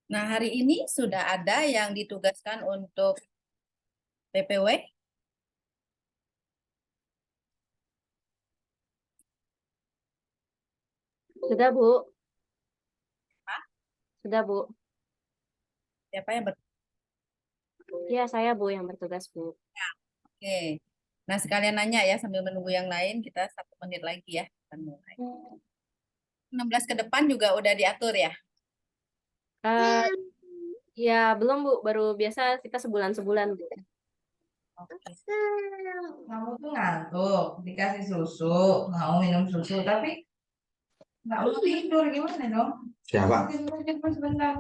Nah, hari ini sudah ada yang ditugaskan untuk PPW. Sudah, Bu. Hah? Sudah, Bu. Siapa yang Ya, saya, Bu, yang bertugas, Bu. Oke. Nah, sekalian nanya ya sambil menunggu yang lain, kita 1 menit lagi ya. Kita mulai. 16 ke depan juga udah diatur ya. Eh, ya, belum, Bu. Baru biasa kita sebulan-sebulan, Bu. Oke. Kamu tuh ngantuk, dikasih susu, mau minum susu, tapi nggak mau tidur, gimana dong? Siapa? Tidur aja cuma sebentar.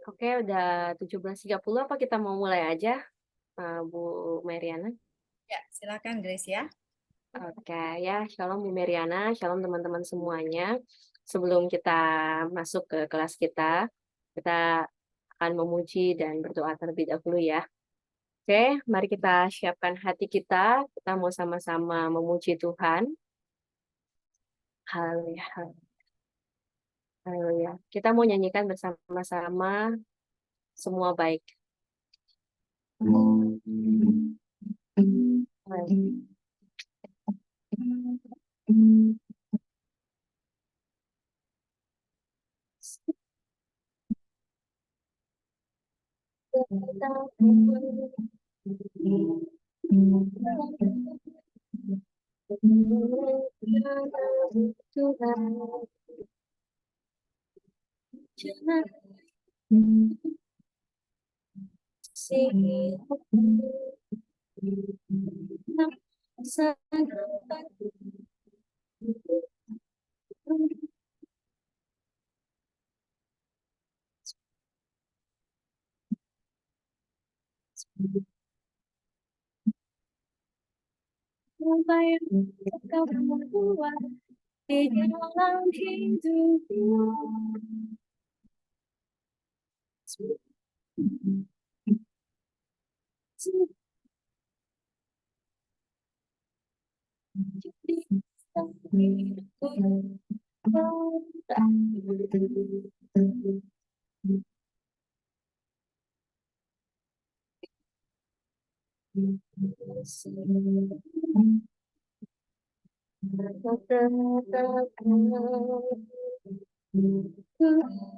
Oke, udah 17.30. Apa kita mau mulai aja, Bu Meriana? Ya, silakan Grace ya. Oke, ya. Shalom, Bu Meriana. Shalom, teman-teman semuanya. Sebelum kita masuk ke kelas kita akan memuji dan berdoa terlebih dahulu ya. Oke, mari kita siapkan hati kita. Kita mau sama-sama memuji Tuhan. Haleluya. Haleluya. Kita mau nyanyikan bersama-sama semua baik. Apa yang kau buat di dalam hidupku?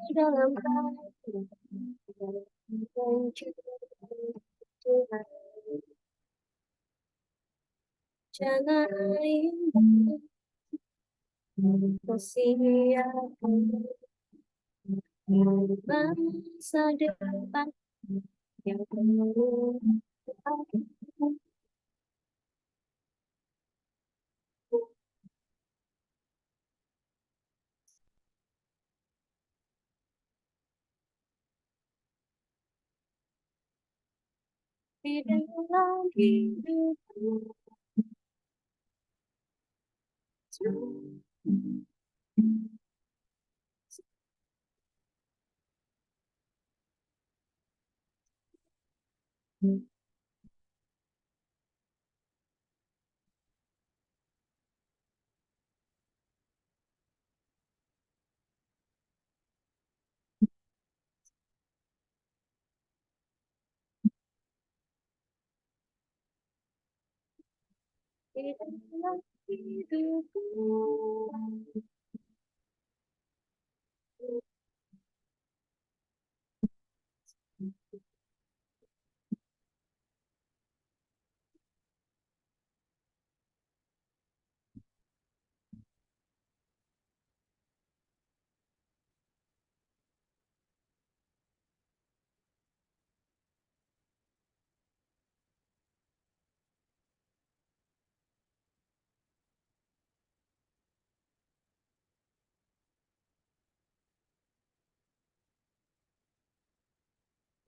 Dalam jangan indah kasih aku masa depan yang penuh di dalam hidupku. Di dalam hidupku.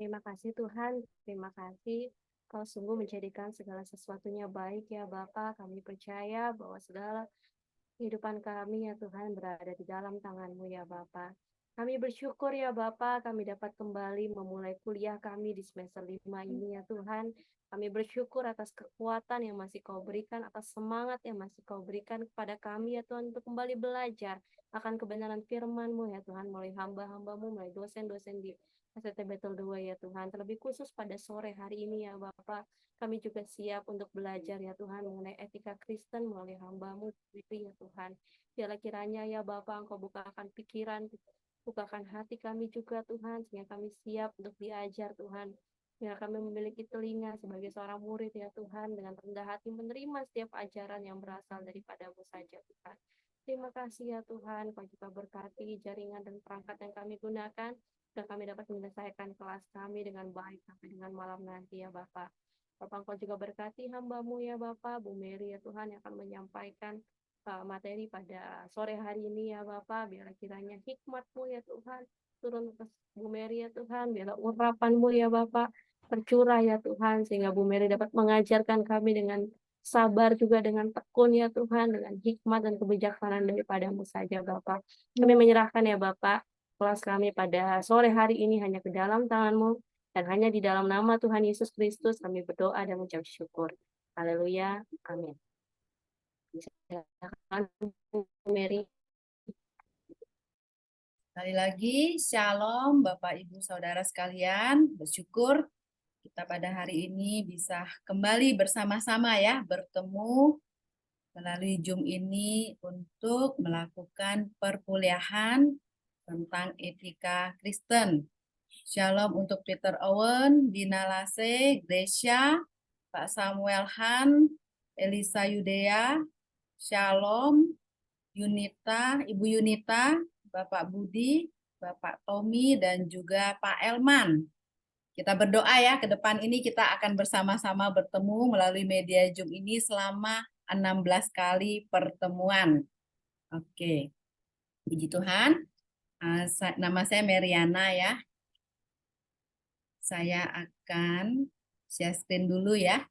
Terima kasih Tuhan, terima kasih. Kau sungguh menjadikan segala sesuatunya baik ya Bapa. Kami percaya bahwa segala kehidupan kami ya Tuhan berada di dalam tangan-Mu ya Bapa. Kami bersyukur ya Bapa, kami dapat kembali memulai kuliah kami di semester 5 ini ya Tuhan. Kami bersyukur atas kekuatan yang masih Kau berikan, atas semangat yang masih Kau berikan kepada kami ya Tuhan untuk kembali belajar akan kebenaran firman-Mu ya Tuhan, melalui hamba-hamba-Mu, melalui dosen-dosen di STT Betul 2 ya Tuhan. Terlebih khusus pada sore hari ini ya Bapa, kami juga siap untuk belajar ya Tuhan mengenai etika Kristen melalui hamba-Mu sendiri ya Tuhan. Biarlah kiranya ya Bapa Engkau bukakan pikiran, bukakan hati kami juga Tuhan, sehingga kami siap untuk diajar Tuhan. Biar kami memiliki telinga sebagai seorang murid ya Tuhan, dengan rendah hati menerima setiap ajaran yang berasal daripada-Mu saja Tuhan. Terima kasih ya Tuhan, Kau juga berkati jaringan dan perangkat yang kami gunakan, dan kami dapat menyelesaikan kelas kami dengan baik sampai dengan malam nanti ya Bapak. Bapak Engkau juga berkati hamba-Mu ya Bapak, Bu Mary ya Tuhan yang akan menyampaikan materi pada sore hari ini ya Bapak. Biarlah kiranya hikmat-Mu ya Tuhan turun ke Bu Mary ya Tuhan. Biarlah urapan-Mu ya Bapak tercurah ya Tuhan, sehingga Bu Mary dapat mengajarkan kami dengan sabar juga dengan tekun ya Tuhan, dengan hikmat dan kebijaksanaan daripada-Mu saja Bapak. Kami menyerahkan ya Bapak kelas kami pada sore hari ini hanya ke dalam tangan-Mu, dan hanya di dalam nama Tuhan Yesus Kristus kami berdoa dan mengucap syukur. Haleluya. Amin. Silakan Bu Mary. Sekali lagi, Shalom Bapak Ibu Saudara sekalian. Bersyukur kita pada hari ini bisa kembali bersama-sama ya, bertemu melalui Zoom ini untuk melakukan perkuliahan tentang etika Kristen. Shalom untuk Peter Owen, Dina Lase, Gracia, Pak Samuel Han, Elisa Yudea, Shalom, Yunita, Ibu Yunita, Bapak Budi, Bapak Tommy, dan juga Pak Elman. Kita berdoa ya, ke depan ini kita akan bersama-sama bertemu melalui media Zoom ini selama 16 kali pertemuan. Oke, puji Tuhan. Nama saya Meriana ya. Saya akan share screen dulu ya.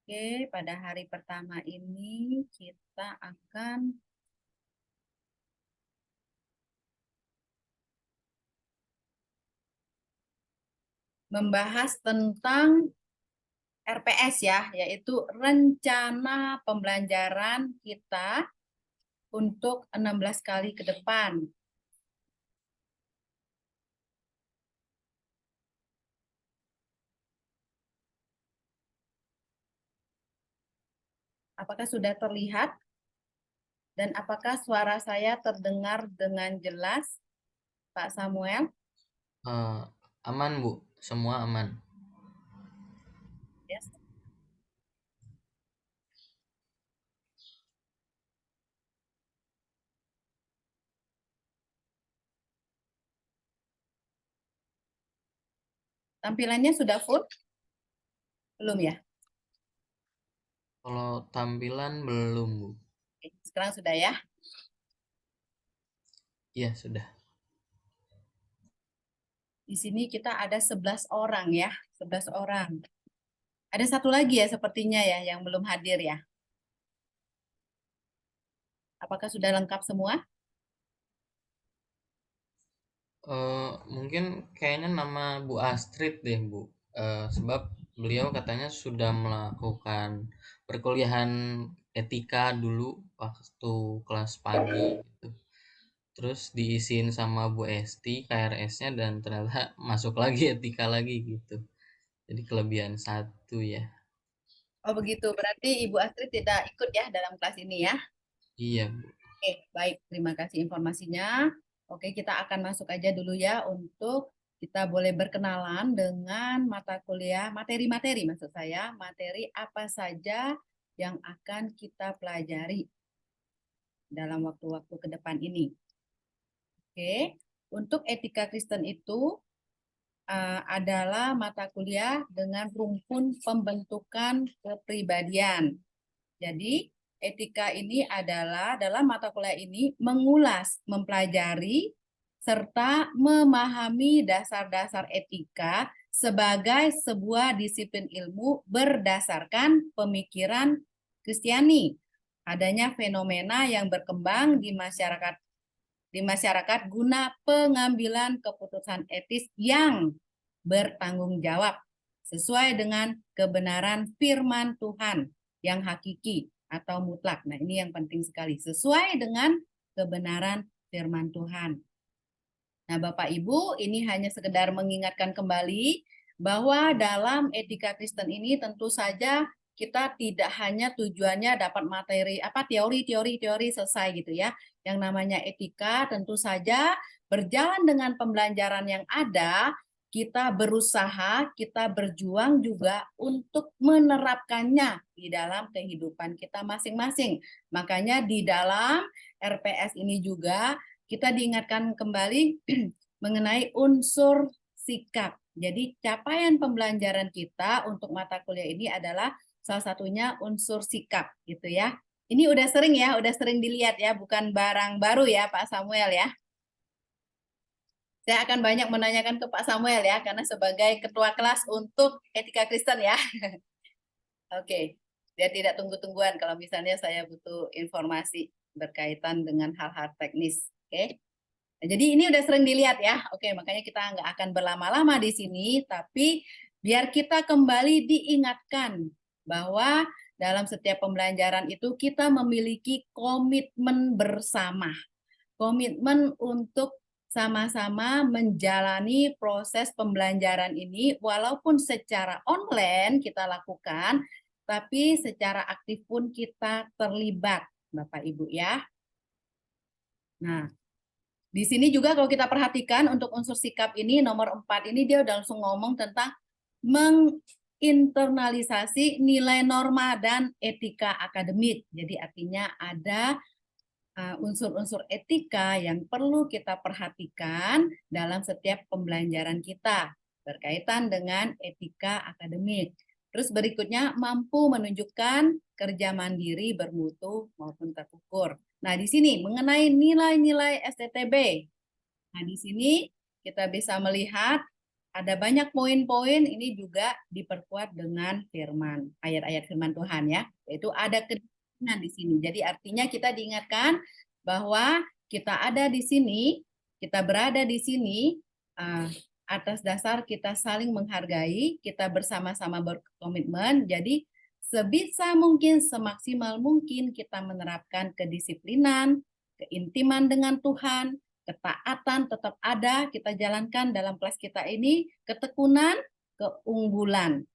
Oke, pada hari pertama ini kita akan membahas tentang RPS ya, yaitu rencana pembelajaran kita untuk 16 kali ke depan. Apakah sudah terlihat? Dan apakah suara saya terdengar dengan jelas, Pak Samuel? Aman, Bu. Semua aman. Yes. Tampilannya sudah full? Belum ya? Kalau tampilan belum, Bu. Oke, sekarang sudah ya? Iya, sudah. Di sini kita ada 11 orang ya, 11 orang. Ada satu lagi ya sepertinya ya yang belum hadir ya. Apakah sudah lengkap semua? Mungkin kayaknya nama Bu Astrid deh, Bu. Sebab beliau katanya sudah melakukan perkuliahan etika dulu waktu kelas pagi gitu. Terus diisiin sama Bu Esti KRS-nya dan ternyata masuk lagi etika lagi gitu. Jadi kelebihan satu ya. Oh begitu, berarti Ibu Astrid tidak ikut ya dalam kelas ini ya? Iya, Bu. Oke, baik. Terima kasih informasinya. Oke, kita akan masuk aja dulu ya untuk kita boleh berkenalan dengan mata kuliah, materi-materi maksud saya, materi apa saja yang akan kita pelajari dalam waktu-waktu ke depan ini. Oke, untuk etika Kristen itu adalah mata kuliah dengan rumpun pembentukan kepribadian. Jadi, etika ini adalah dalam mata kuliah ini mengulas, mempelajari, serta memahami dasar-dasar etika sebagai sebuah disiplin ilmu berdasarkan pemikiran Kristiani. Adanya fenomena yang berkembang di masyarakat guna pengambilan keputusan etis yang bertanggung jawab sesuai dengan kebenaran firman Tuhan yang hakiki atau mutlak. Nah, ini yang penting sekali, sesuai dengan kebenaran firman Tuhan. Nah, Bapak Ibu, ini hanya sekedar mengingatkan kembali bahwa dalam etika Kristen ini tentu saja kita tidak hanya tujuannya dapat materi teori selesai gitu ya. Yang namanya etika tentu saja berjalan dengan pembelajaran yang ada, kita berusaha, kita berjuang juga untuk menerapkannya di dalam kehidupan kita masing-masing. Makanya di dalam RPS ini juga kita diingatkan kembali mengenai unsur sikap. Jadi capaian pembelajaran kita untuk mata kuliah ini adalah salah satunya unsur sikap gitu ya. Ini udah sering dilihat ya, bukan barang baru ya Pak Samuel ya. Saya akan banyak menanyakan ke Pak Samuel ya, karena sebagai ketua kelas untuk etika Kristen ya. Oke, biar tidak tunggu-tungguan kalau misalnya saya butuh informasi berkaitan dengan hal-hal teknis. Oke. Nah, jadi ini udah sering dilihat ya. Oke, makanya kita nggak akan berlama-lama di sini, tapi biar kita kembali diingatkan bahwa dalam setiap pembelajaran itu kita memiliki komitmen bersama. Komitmen untuk sama-sama menjalani proses pembelajaran ini walaupun secara online kita lakukan, tapi secara aktif pun kita terlibat, Bapak Ibu ya. Nah, di sini juga kalau kita perhatikan untuk unsur sikap ini nomor 4 ini dia udah langsung ngomong tentang menginternalisasi nilai norma dan etika akademik. Jadi artinya ada unsur-unsur etika yang perlu kita perhatikan dalam setiap pembelajaran kita berkaitan dengan etika akademik. Terus berikutnya mampu menunjukkan kerja mandiri, bermutu maupun terukur. Nah, di sini mengenai nilai-nilai STTB. Nah, di sini kita bisa melihat ada banyak poin-poin ini juga diperkuat dengan firman, ayat-ayat firman Tuhan ya. Yaitu ada kedisiplinan di sini. Jadi artinya kita diingatkan bahwa kita ada di sini, kita berada di sini atas dasar kita saling menghargai, kita bersama-sama berkomitmen. Jadi sebisa mungkin, semaksimal mungkin kita menerapkan kedisiplinan, keintiman dengan Tuhan, ketaatan tetap ada, kita jalankan dalam kelas kita ini, ketekunan, keunggulan.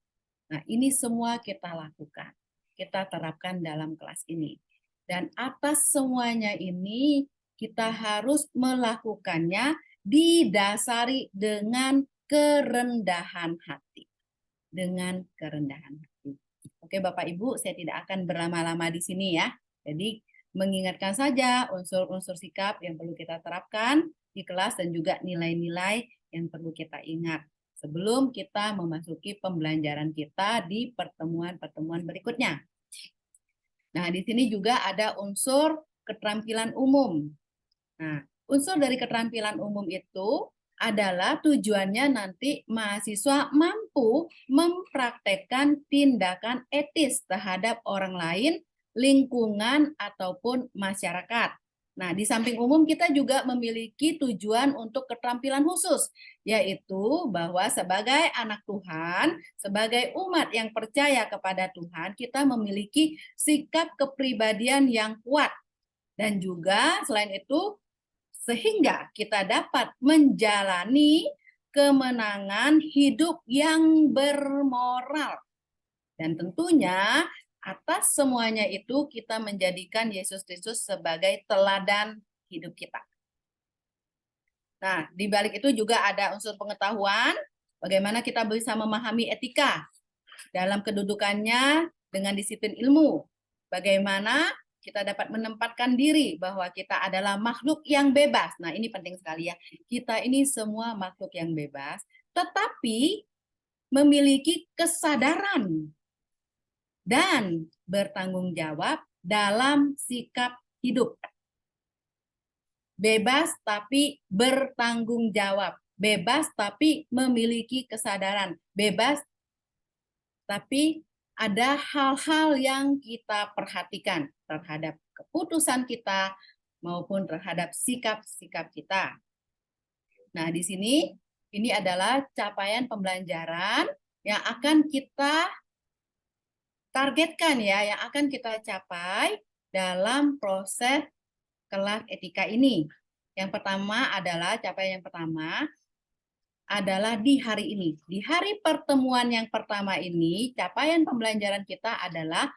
Nah, ini semua kita lakukan, kita terapkan dalam kelas ini. Dan atas semuanya ini, kita harus melakukannya didasari dengan kerendahan hati. Dengan kerendahan hati. Oke Bapak Ibu, saya tidak akan berlama-lama di sini ya. Jadi mengingatkan saja unsur-unsur sikap yang perlu kita terapkan di kelas dan juga nilai-nilai yang perlu kita ingat sebelum kita memasuki pembelajaran kita di pertemuan-pertemuan berikutnya. Nah, di sini juga ada unsur keterampilan umum. Nah, unsur dari keterampilan umum itu adalah tujuannya nanti mahasiswa mampu mempraktekkan tindakan etis terhadap orang lain, lingkungan, ataupun masyarakat. Nah, di samping umum kita juga memiliki tujuan untuk keterampilan khusus, yaitu bahwa sebagai anak Tuhan, sebagai umat yang percaya kepada Tuhan, kita memiliki sikap kepribadian yang kuat. Dan juga selain itu, sehingga kita dapat menjalani kemenangan hidup yang bermoral. Dan tentunya atas semuanya itu kita menjadikan Yesus Kristus sebagai teladan hidup kita. Nah, di balik itu juga ada unsur pengetahuan, bagaimana kita bisa memahami etika dalam kedudukannya dengan disiplin ilmu. Bagaimana kita dapat menempatkan diri bahwa kita adalah makhluk yang bebas. Nah, ini penting sekali ya. Kita ini semua makhluk yang bebas, tetapi memiliki kesadaran dan bertanggung jawab dalam sikap hidup. Bebas tapi bertanggung jawab. Bebas tapi memiliki kesadaran. Bebas tapi ada hal-hal yang kita perhatikan terhadap keputusan kita maupun terhadap sikap-sikap kita. Nah, di sini ini adalah capaian pembelajaran yang akan kita targetkan ya, yang akan kita capai dalam proses kelas etika ini. Yang pertama adalah capaian yang pertama adalah di hari ini. Di hari pertemuan yang pertama ini, capaian pembelajaran kita adalah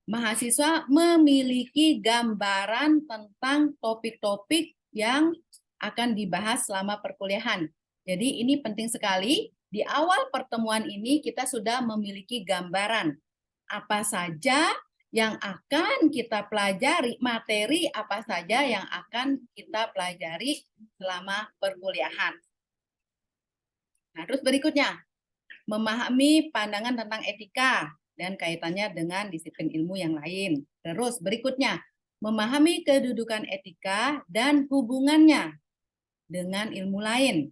mahasiswa memiliki gambaran tentang topik-topik yang akan dibahas selama perkuliahan. Jadi ini penting sekali. Di awal pertemuan ini kita sudah memiliki gambaran apa saja yang akan kita pelajari, materi apa saja yang akan kita pelajari selama perkuliahan. Nah, terus berikutnya, memahami pandangan tentang etika dan kaitannya dengan disiplin ilmu yang lain. Terus berikutnya, memahami kedudukan etika dan hubungannya dengan ilmu lain.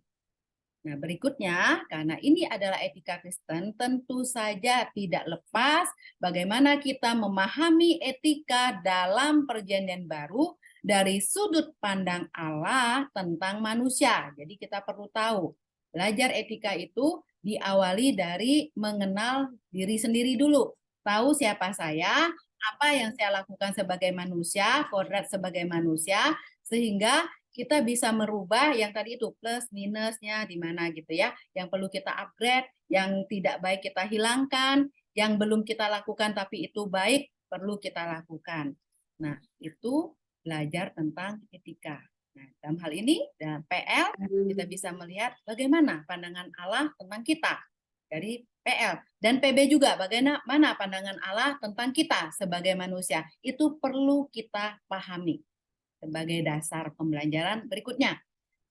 Nah, berikutnya, karena ini adalah etika Kristen, tentu saja tidak lepas bagaimana kita memahami etika dalam Perjanjian Baru dari sudut pandang Allah tentang manusia. Jadi kita perlu tahu, belajar etika itu diawali dari mengenal diri sendiri dulu. Tahu siapa saya, apa yang saya lakukan sebagai manusia, kodrat sebagai manusia, sehingga kita bisa merubah yang tadi itu plus minusnya di mana gitu ya. Yang perlu kita upgrade, yang tidak baik kita hilangkan, yang belum kita lakukan tapi itu baik perlu kita lakukan. Nah, itu belajar tentang etika. Nah, dalam hal ini dalam PL kita bisa melihat bagaimana pandangan Allah tentang kita dari PL dan PB juga bagaimana pandangan Allah tentang kita sebagai manusia. Itu perlu kita pahami sebagai dasar pembelajaran berikutnya.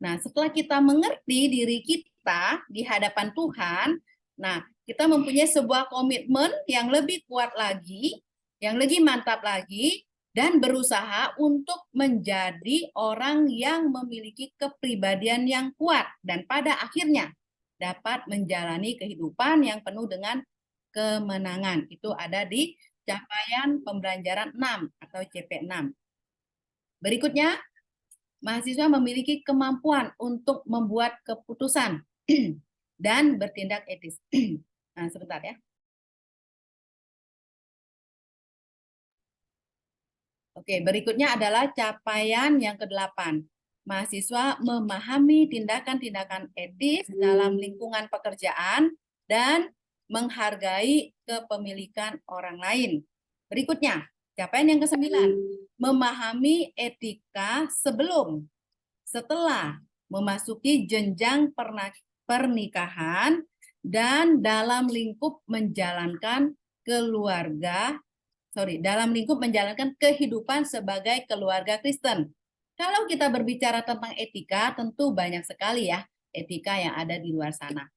Nah, setelah kita mengerti diri kita di hadapan Tuhan, nah, kita mempunyai sebuah komitmen yang lebih kuat lagi, yang lebih mantap lagi, dan berusaha untuk menjadi orang yang memiliki kepribadian yang kuat dan pada akhirnya dapat menjalani kehidupan yang penuh dengan kemenangan. Itu ada di capaian pembelajaran 6 atau CP6. Berikutnya, mahasiswa memiliki kemampuan untuk membuat keputusan dan bertindak etis. Nah, sebentar ya. Oke, berikutnya adalah capaian yang ke-8. Mahasiswa memahami tindakan-tindakan etis dalam lingkungan pekerjaan dan menghargai kepemilikan orang lain. Berikutnya, capaian yang ke-9. Memahami etika sebelum, setelah memasuki jenjang pernikahan dan dalam lingkup menjalankan dalam lingkup menjalankan kehidupan sebagai keluarga Kristen. Kalau kita berbicara tentang etika, tentu banyak sekali ya etika yang ada di luar sana.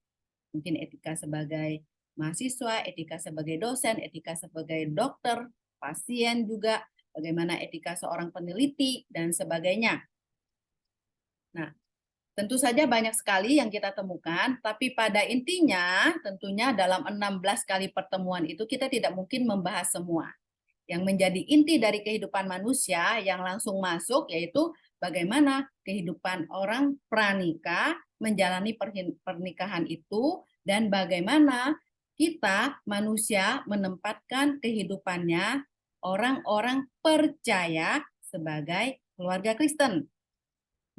Mungkin etika sebagai mahasiswa, etika sebagai dosen, etika sebagai dokter, pasien juga, bagaimana etika seorang peneliti, dan sebagainya. Nah, tentu saja banyak sekali yang kita temukan, tapi pada intinya tentunya dalam 16 kali pertemuan itu kita tidak mungkin membahas semua. Yang menjadi inti dari kehidupan manusia yang langsung masuk yaitu bagaimana kehidupan orang pranikah menjalani pernikahan itu dan bagaimana kita manusia menempatkan kehidupannya orang-orang percaya sebagai keluarga Kristen.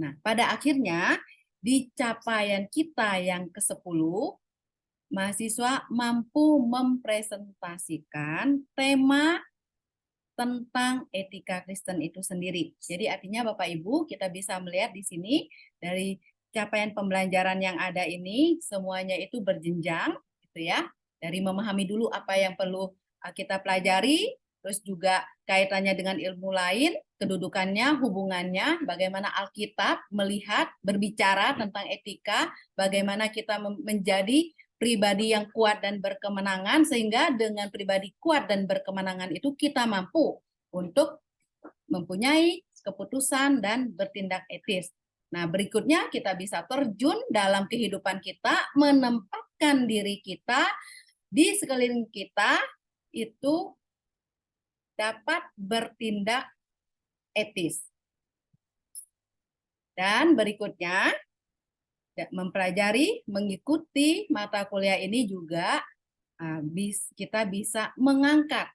Nah, pada akhirnya di capaian kita yang ke-10, mahasiswa mampu mempresentasikan tema tentang etika Kristen itu sendiri. Jadi artinya Bapak Ibu kita bisa melihat di sini dari capaian pembelajaran yang ada ini semuanya itu berjenjang gitu ya. Dari memahami dulu apa yang perlu kita pelajari, terus juga kaitannya dengan ilmu lain, kedudukannya, hubungannya, bagaimana Alkitab melihat, berbicara tentang etika, bagaimana kita menjadi pribadi yang kuat dan berkemenangan, sehingga dengan pribadi kuat dan berkemenangan itu kita mampu untuk mempunyai keputusan dan bertindak etis. Nah, berikutnya kita bisa terjun dalam kehidupan kita, menempatkan diri kita di sekeliling kita itu dapat bertindak etis. Dan berikutnya, mempelajari, mengikuti mata kuliah ini juga kita bisa mengangkat,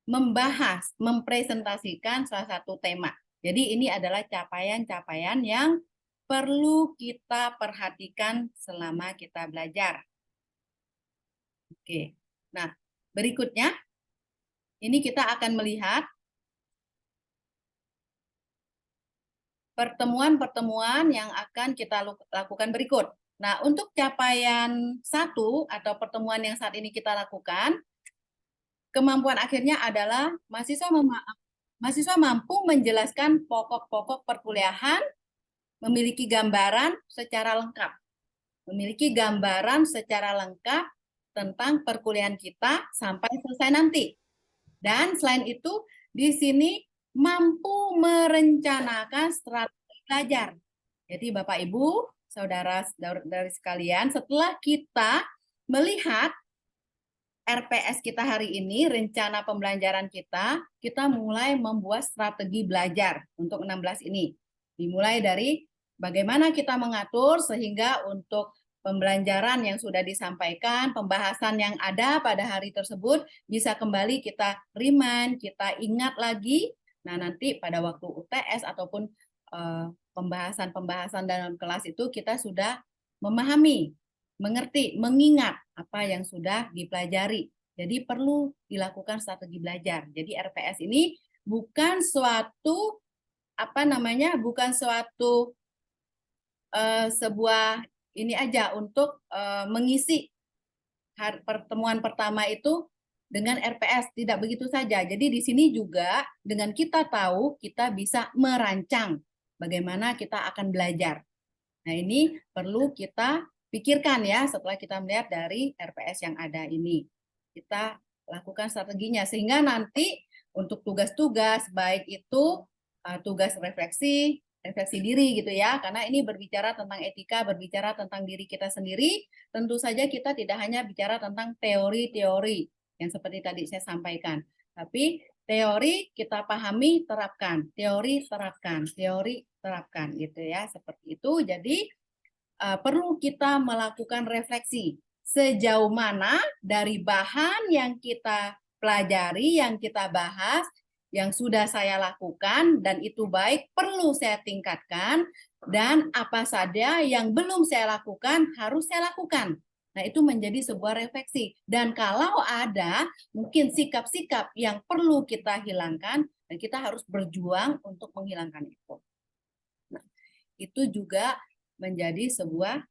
membahas, mempresentasikan salah satu tema. Jadi ini adalah capaian-capaian yang perlu kita perhatikan selama kita belajar. Oke. Nah, berikutnya ini kita akan melihat pertemuan-pertemuan yang akan kita lakukan berikut. Nah, untuk capaian 1 atau pertemuan yang saat ini kita lakukan, kemampuan akhirnya adalah mahasiswa mampu menjelaskan pokok-pokok perkuliahan, memiliki gambaran secara lengkap. Memiliki gambaran secara lengkap tentang perkuliahan kita sampai selesai nanti. Dan selain itu, di sini mampu merencanakan strategi belajar. Jadi Bapak Ibu, saudara-saudari sekalian, setelah kita melihat RPS kita hari ini, rencana pembelajaran kita mulai membuat strategi belajar untuk 16 ini. Dimulai dari bagaimana kita mengatur sehingga untuk pembelajaran yang sudah disampaikan, pembahasan yang ada pada hari tersebut bisa kembali kita remind, kita ingat lagi. Nah, nanti pada waktu UTS ataupun pembahasan-pembahasan dalam kelas itu kita sudah memahami, mengerti, mengingat apa yang sudah dipelajari. Jadi perlu dilakukan strategi belajar. Jadi RPS ini bukan suatu bukan suatu sebuah ini aja untuk mengisi pertemuan pertama itu dengan RPS, tidak begitu saja. Jadi di sini juga dengan kita tahu, kita bisa merancang bagaimana kita akan belajar. Nah, ini perlu kita pikirkan ya setelah kita melihat dari RPS yang ada ini. Kita lakukan strateginya sehingga nanti untuk tugas-tugas baik itu tugas refleksi diri gitu ya, karena ini berbicara tentang etika, berbicara tentang diri kita sendiri. Tentu saja kita tidak hanya bicara tentang teori-teori yang seperti tadi saya sampaikan, tapi teori kita pahami, terapkan, teori terapkan gitu ya, seperti itu. Jadi perlu kita melakukan refleksi sejauh mana dari bahan yang kita pelajari, yang kita bahas, yang sudah saya lakukan dan itu baik, perlu saya tingkatkan, dan apa saja yang belum saya lakukan harus saya lakukan. Nah, itu menjadi sebuah refleksi. Dan kalau ada mungkin sikap-sikap yang perlu kita hilangkan, dan kita harus berjuang untuk menghilangkan itu. Nah, itu juga menjadi sebuah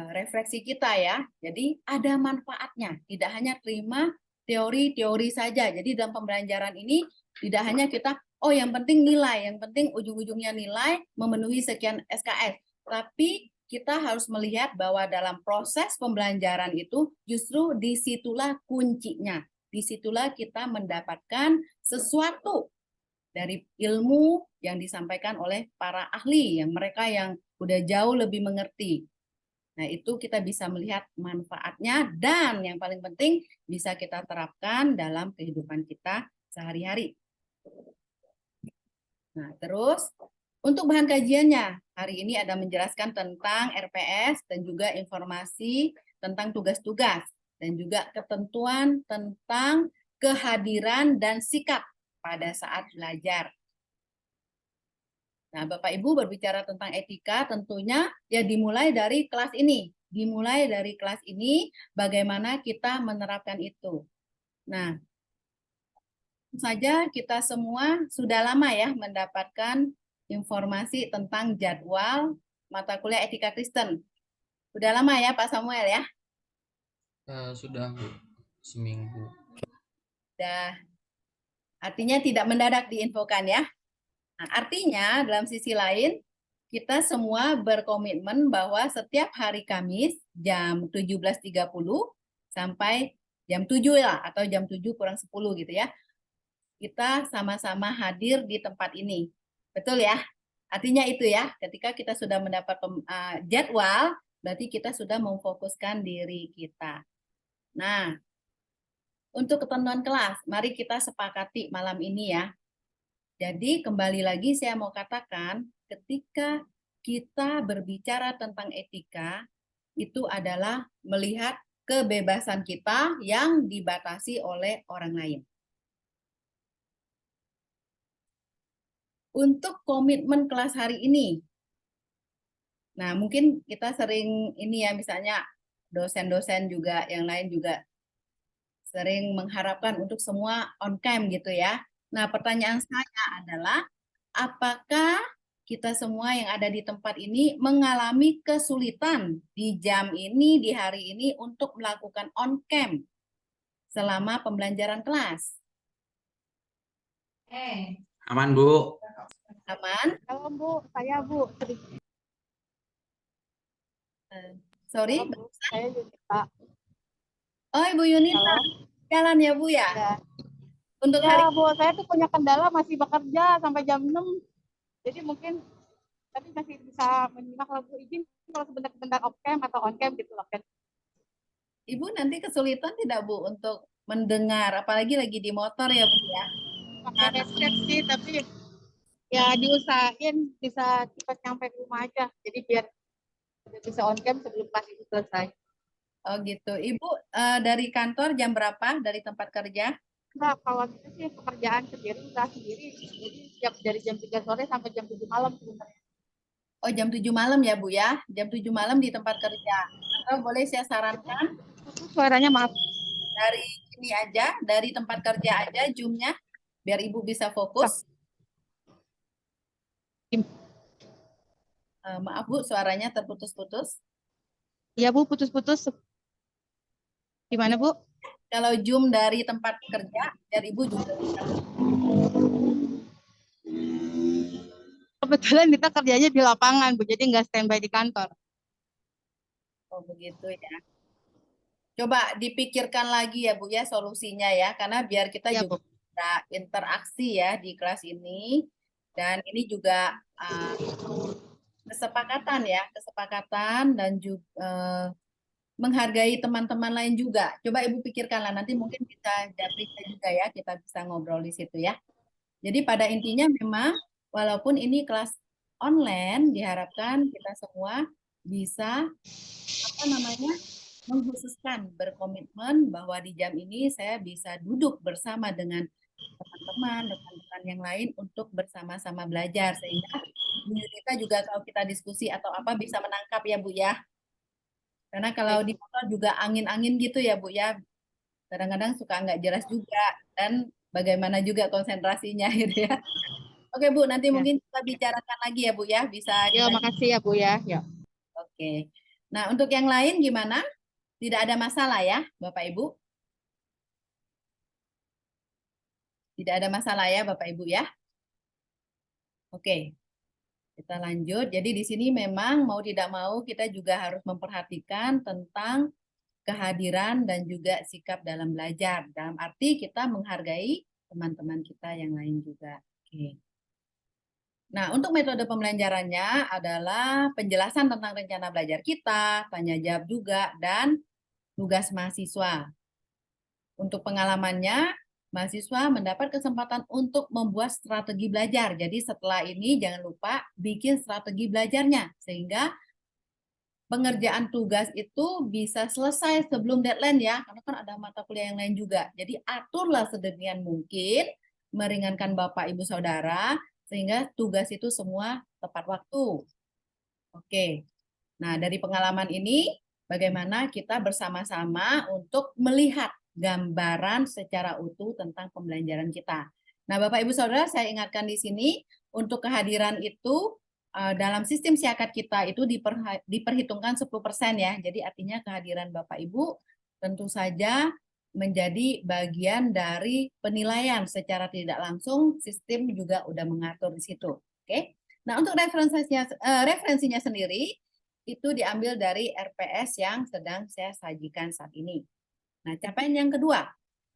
refleksi kita ya. Jadi ada manfaatnya, tidak hanya terima teori-teori saja. Jadi dalam pembelajaran ini tidak hanya kita, oh yang penting nilai, yang penting ujung-ujungnya nilai, memenuhi sekian SKS. Tapi kita harus melihat bahwa dalam proses pembelajaran itu justru disitulah kuncinya. Disitulah kita mendapatkan sesuatu dari ilmu yang disampaikan oleh para ahli, yang mereka yang udah jauh lebih mengerti. Nah, itu kita bisa melihat manfaatnya dan yang paling penting bisa kita terapkan dalam kehidupan kita sehari-hari. Nah, terus untuk bahan kajiannya, hari ini ada menjelaskan tentang RPS dan juga informasi tentang tugas-tugas dan juga ketentuan tentang kehadiran dan sikap pada saat belajar. Nah, Bapak Ibu berbicara tentang etika tentunya ya dimulai dari kelas ini. Dimulai dari kelas ini bagaimana kita menerapkan itu. Nah, saja kita semua sudah lama ya mendapatkan informasi tentang jadwal mata kuliah etika Kristen. Sudah lama ya Pak Samuel ya? Sudah Bu, seminggu. Sudah. Artinya tidak mendadak diinfokan ya. Nah, artinya dalam sisi lain kita semua berkomitmen bahwa setiap hari Kamis jam 17.30 sampai jam 7 lah atau jam 7 kurang 10 gitu ya. kita sama-sama hadir di tempat ini. Betul ya? Artinya itu ya, ketika kita sudah mendapat jadwal, berarti kita sudah memfokuskan diri kita. Nah, untuk ketentuan kelas, mari kita sepakati malam ini ya. Jadi kembali lagi saya mau katakan, ketika kita berbicara tentang etika, itu adalah melihat kebebasan kita yang dibatasi oleh orang lain. Untuk komitmen kelas hari ini, nah mungkin kita sering ini ya, misalnya dosen-dosen juga, yang lain juga sering mengharapkan untuk semua on cam gitu ya. Nah pertanyaan saya adalah, apakah kita semua yang ada di tempat ini mengalami kesulitan di jam ini, di hari ini untuk melakukan on cam selama pembelajaran kelas? Aman, Bu. Aman? Halo Bu, saya Bu. Sorry, Halo Bu, saya Yunita. oh Ibu Yunita, Halo. jalan ya Bu ya? Ya. Untuk hari Ya Bu, saya tuh punya kendala masih bekerja sampai jam 6. Jadi mungkin tapi masih bisa menyimak kalau Bu izin kalau sebentar-sebentar off cam atau on cam gitu loh kan. Ibu nanti kesulitan tidak Bu untuk mendengar, apalagi lagi di motor ya Bu ya? Pakai headset sih, tapi ya diusahain bisa cepat nyampe ke rumah aja. Jadi biar bisa on cam sebelum kelas itu selesai. Oh gitu. Ibu dari kantor jam berapa dari tempat kerja? Nah, kalau gitu sih pekerjaan sendiri, usaha sendiri. Jadi setiap dari jam 3 sore sampai jam 7 malam sebenarnya. Oh jam 7 malam ya Bu ya? Jam 7 malam di tempat kerja. Atau boleh saya sarankan Suaranya maaf. dari ini aja, dari tempat kerja aja Zoom-nya, biar Ibu bisa fokus. Maaf Bu, suaranya terputus-putus. Iya Bu, putus-putus. Gimana Bu? Kalau Zoom dari tempat kerja, biar Ibu juga bisa. Kebetulan kita kerjanya di lapangan Bu, jadi nggak standby di kantor. Oh begitu ya. Coba dipikirkan lagi ya Bu ya solusinya ya, karena biar kita Iya juga Bu. bisa interaksi ya di kelas ini. Dan ini juga kesepakatan ya, kesepakatan dan juga menghargai teman-teman lain juga. Coba Ibu pikirkanlah, nanti mungkin bisa japri juga ya, kita bisa ngobrol di situ ya. Jadi pada intinya memang walaupun ini kelas online, diharapkan kita semua bisa mengkhususkan, berkomitmen bahwa di jam ini saya bisa duduk bersama dengan teman-teman, rekan-rekan yang lain untuk bersama-sama belajar, sehingga Bu Yunita juga kalau kita diskusi atau apa bisa menangkap ya Bu ya. Karena kalau di motor juga angin-angin gitu ya Bu ya, kadang-kadang suka nggak jelas juga, dan bagaimana juga konsentrasinya gitu ya. Oke Bu, nanti Ya. mungkin kita bicarakan lagi ya Bu ya, bisa Ya, dibantu. makasih ya Bu ya. Ya. Oke. Nah, untuk yang lain gimana? Tidak ada masalah ya, Bapak Ibu? Tidak ada masalah ya, Bapak Ibu ya? Oke. Kita lanjut. Jadi di sini memang mau tidak mau kita juga harus memperhatikan tentang kehadiran dan juga sikap dalam belajar. Dalam arti kita menghargai teman-teman kita yang lain juga. Oke. Nah, untuk metode pembelajarannya adalah penjelasan tentang rencana belajar kita, tanya jawab juga, dan tugas mahasiswa. Untuk pengalamannya, mahasiswa mendapat kesempatan untuk membuat strategi belajar. Jadi setelah ini jangan lupa bikin strategi belajarnya, sehingga pengerjaan tugas itu bisa selesai sebelum deadline ya, karena kan ada mata kuliah yang lain juga. Jadi aturlah sedemikian mungkin, meringankan Bapak Ibu Saudara, sehingga tugas itu semua tepat waktu. Oke, nah dari pengalaman ini, bagaimana kita bersama-sama untuk melihat gambaran secara utuh tentang pembelajaran kita. Nah Bapak Ibu Saudara, saya ingatkan di sini, untuk kehadiran itu, dalam sistem siakat kita itu diperhitungkan 10% ya. Jadi artinya kehadiran Bapak Ibu tentu saja menjadi bagian dari penilaian secara tidak langsung, sistem juga udah mengatur di situ. Oke. Nah, untuk referensinya sendiri itu diambil dari RPS yang sedang saya sajikan saat ini. Nah, capaian yang kedua,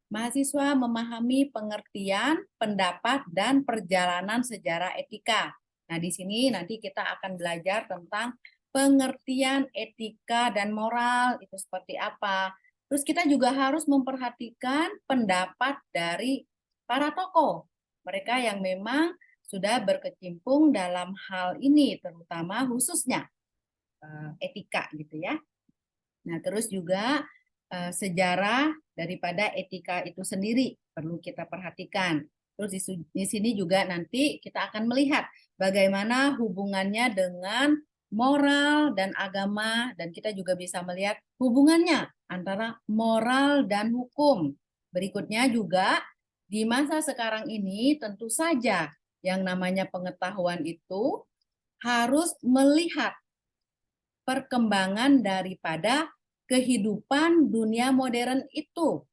mahasiswa memahami pengertian, pendapat, dan perjalanan sejarah etika. Nah, di sini nanti kita akan belajar tentang pengertian etika dan moral, itu seperti apa. Terus kita juga harus memperhatikan pendapat dari para tokoh, mereka yang memang sudah berkecimpung dalam hal ini, terutama khususnya etika gitu ya. Nah, terus juga sejarah daripada etika itu sendiri perlu kita perhatikan. Terus di sini juga nanti kita akan melihat bagaimana hubungannya dengan moral dan agama, dan kita juga bisa melihat hubungannya antara moral dan hukum. Berikutnya juga di masa sekarang ini tentu saja yang namanya pengetahuan itu harus melihat perkembangan daripada kehidupan dunia modern itu.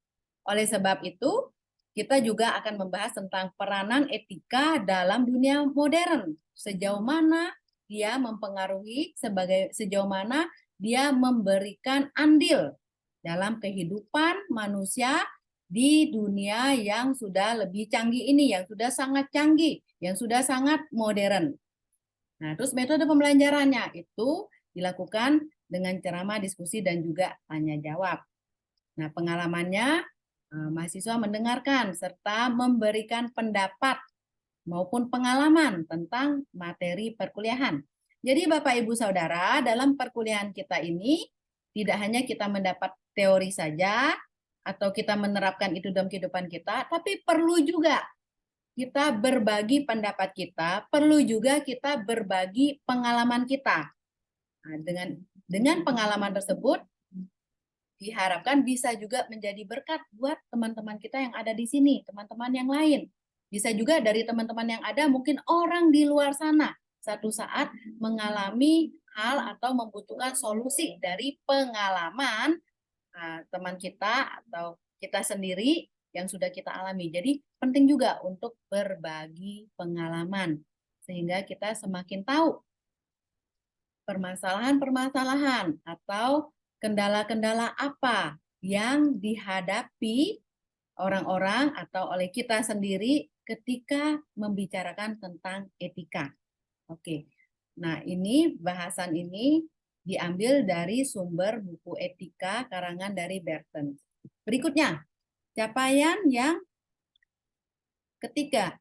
Oleh sebab itu, kita juga akan membahas tentang peranan etika dalam dunia modern. Sejauh mana dia mempengaruhi, sejauh mana dia memberikan andil dalam kehidupan manusia di dunia yang sudah lebih canggih ini, yang sudah sangat canggih, yang sudah sangat modern. Nah, terus metode pembelajarannya itu dilakukan dengan ceramah, diskusi, dan juga tanya jawab. Nah, pengalamannya mahasiswa mendengarkan serta memberikan pendapat maupun pengalaman tentang materi perkuliahan. Jadi Bapak Ibu Saudara, dalam perkuliahan kita ini tidak hanya kita mendapat teori saja atau kita menerapkan itu dalam kehidupan kita, tapi perlu juga kita berbagi pendapat kita, perlu juga kita berbagi pengalaman kita. Nah, dengan pengalaman tersebut diharapkan bisa juga menjadi berkat buat teman-teman kita yang ada di sini, teman-teman yang lain. Bisa juga dari teman-teman yang ada, mungkin orang di luar sana satu saat mengalami hal atau membutuhkan solusi dari pengalaman teman kita atau kita sendiri yang sudah kita alami. Jadi penting juga untuk berbagi pengalaman sehingga kita semakin tahu permasalahan-permasalahan atau kendala-kendala apa yang dihadapi orang-orang atau oleh kita sendiri ketika membicarakan tentang etika. Oke. Nah, ini bahasan ini diambil dari sumber buku etika karangan dari Berton. Berikutnya, capaian yang ketiga,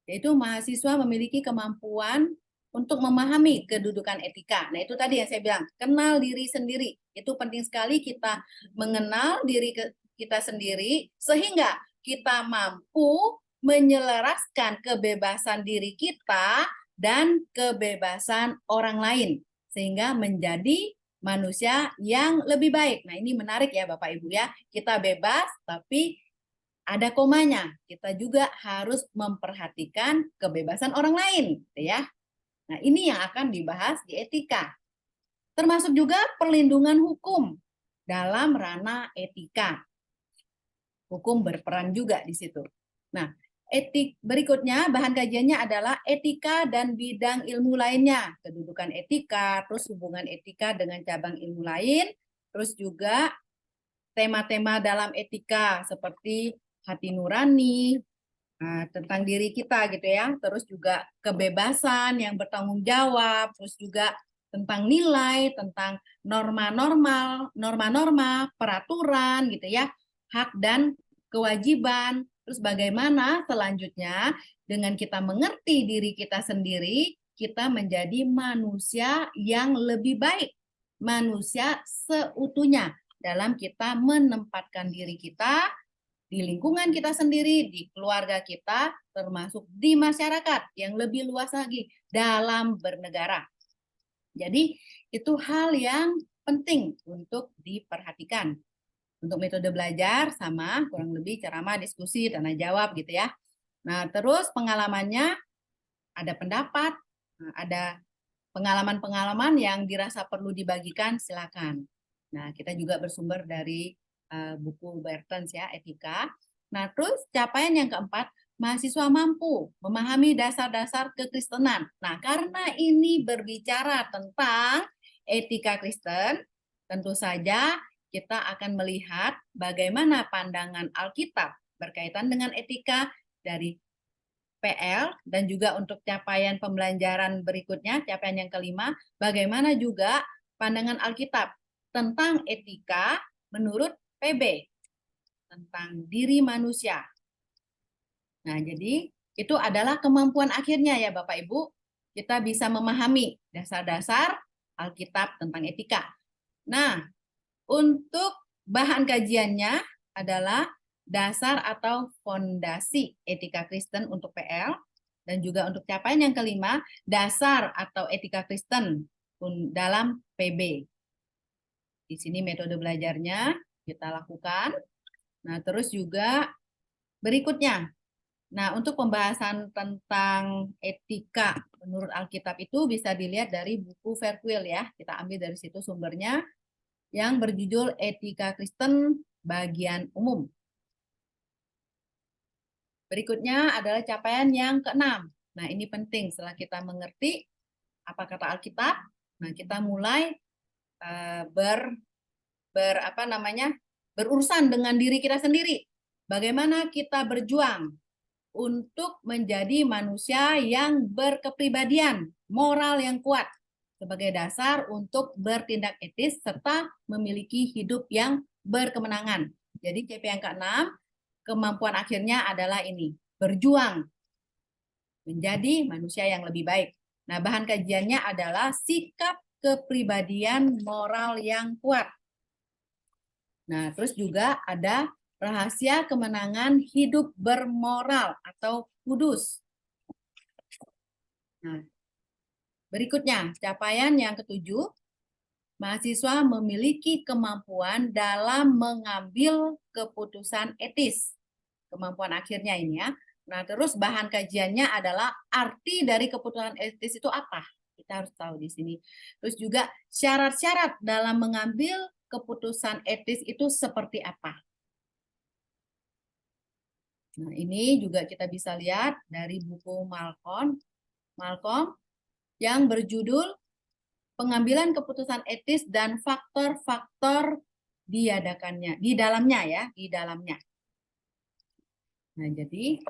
yaitu mahasiswa memiliki kemampuan untuk memahami kedudukan etika. Nah, itu tadi yang saya bilang, kenal diri sendiri. Itu penting sekali kita mengenal diri kita sendiri sehingga kita mampu menyelaraskan kebebasan diri kita dan kebebasan orang lain sehingga menjadi manusia yang lebih baik. Nah, ini menarik ya Bapak Ibu ya. Kita bebas tapi ada komanya. Kita juga harus memperhatikan kebebasan orang lain, gitu ya. Nah, ini yang akan dibahas di etika. Termasuk juga perlindungan hukum dalam ranah etika. Hukum berperan juga di situ. Nah, berikutnya bahan kajiannya adalah etika dan bidang ilmu lainnya. Kedudukan etika, terus hubungan etika dengan cabang ilmu lain, terus juga tema-tema dalam etika seperti hati nurani, tentang diri kita gitu ya, terus juga kebebasan yang bertanggung jawab, terus juga tentang nilai, tentang norma-norma, peraturan gitu ya, hak dan kewajiban. Terus bagaimana selanjutnya dengan kita mengerti diri kita sendiri, kita menjadi manusia yang lebih baik, manusia seutuhnya dalam kita menempatkan diri kita di lingkungan kita sendiri, di keluarga kita, termasuk di masyarakat yang lebih luas lagi dalam bernegara. Jadi itu hal yang penting untuk diperhatikan. Untuk metode belajar sama kurang lebih ceramah, diskusi, tanya jawab gitu ya. Nah, terus pengalamannya ada pendapat, ada pengalaman-pengalaman yang dirasa perlu dibagikan, silakan. Nah, kita juga bersumber dari buku Bertens ya, etika. Nah, terus capaian yang keempat, mahasiswa mampu memahami dasar-dasar kekristenan. Nah, karena ini berbicara tentang etika Kristen, tentu saja kita akan melihat bagaimana pandangan Alkitab berkaitan dengan etika dari PL dan juga untuk capaian pembelajaran berikutnya, capaian yang kelima, bagaimana juga pandangan Alkitab tentang etika menurut PB, tentang diri manusia. Nah, jadi itu adalah kemampuan akhirnya ya Bapak Ibu, kita bisa memahami dasar-dasar Alkitab tentang etika. Nah, untuk bahan kajiannya adalah dasar atau fondasi etika Kristen untuk PL, dan juga untuk capaian yang kelima, dasar atau etika Kristen dalam PB. Di sini metode belajarnya kita lakukan. Nah, terus juga berikutnya. Nah, untuk pembahasan tentang etika menurut Alkitab itu bisa dilihat dari buku Verkwil ya. Kita ambil dari situ sumbernya yang berjudul Etika Kristen Bagian Umum. Berikutnya adalah capaian yang keenam. Nah, ini penting setelah kita mengerti apa kata Alkitab. Nah, kita mulai berurusan dengan diri kita sendiri. Bagaimana kita berjuang untuk menjadi manusia yang berkepribadian, moral yang kuat sebagai dasar untuk bertindak etis serta memiliki hidup yang berkemenangan. Jadi CP yang ke-6, kemampuan akhirnya adalah ini, berjuang menjadi manusia yang lebih baik. Nah, bahan kajiannya adalah sikap kepribadian moral yang kuat. Nah, terus juga ada rahasia kemenangan hidup bermoral atau kudus. Nah, berikutnya, capaian yang ketujuh, mahasiswa memiliki kemampuan dalam mengambil keputusan etis. Kemampuan akhirnya ini ya. Nah, terus bahan kajiannya adalah arti dari keputusan etis itu apa? Kita harus tahu di sini. Terus juga syarat-syarat dalam mengambil keputusan etis itu seperti apa? Nah, ini juga kita bisa lihat dari buku Malcolm yang berjudul Pengambilan Keputusan Etis dan Faktor-faktor di dalamnya ya, di dalamnya. Nah, jadi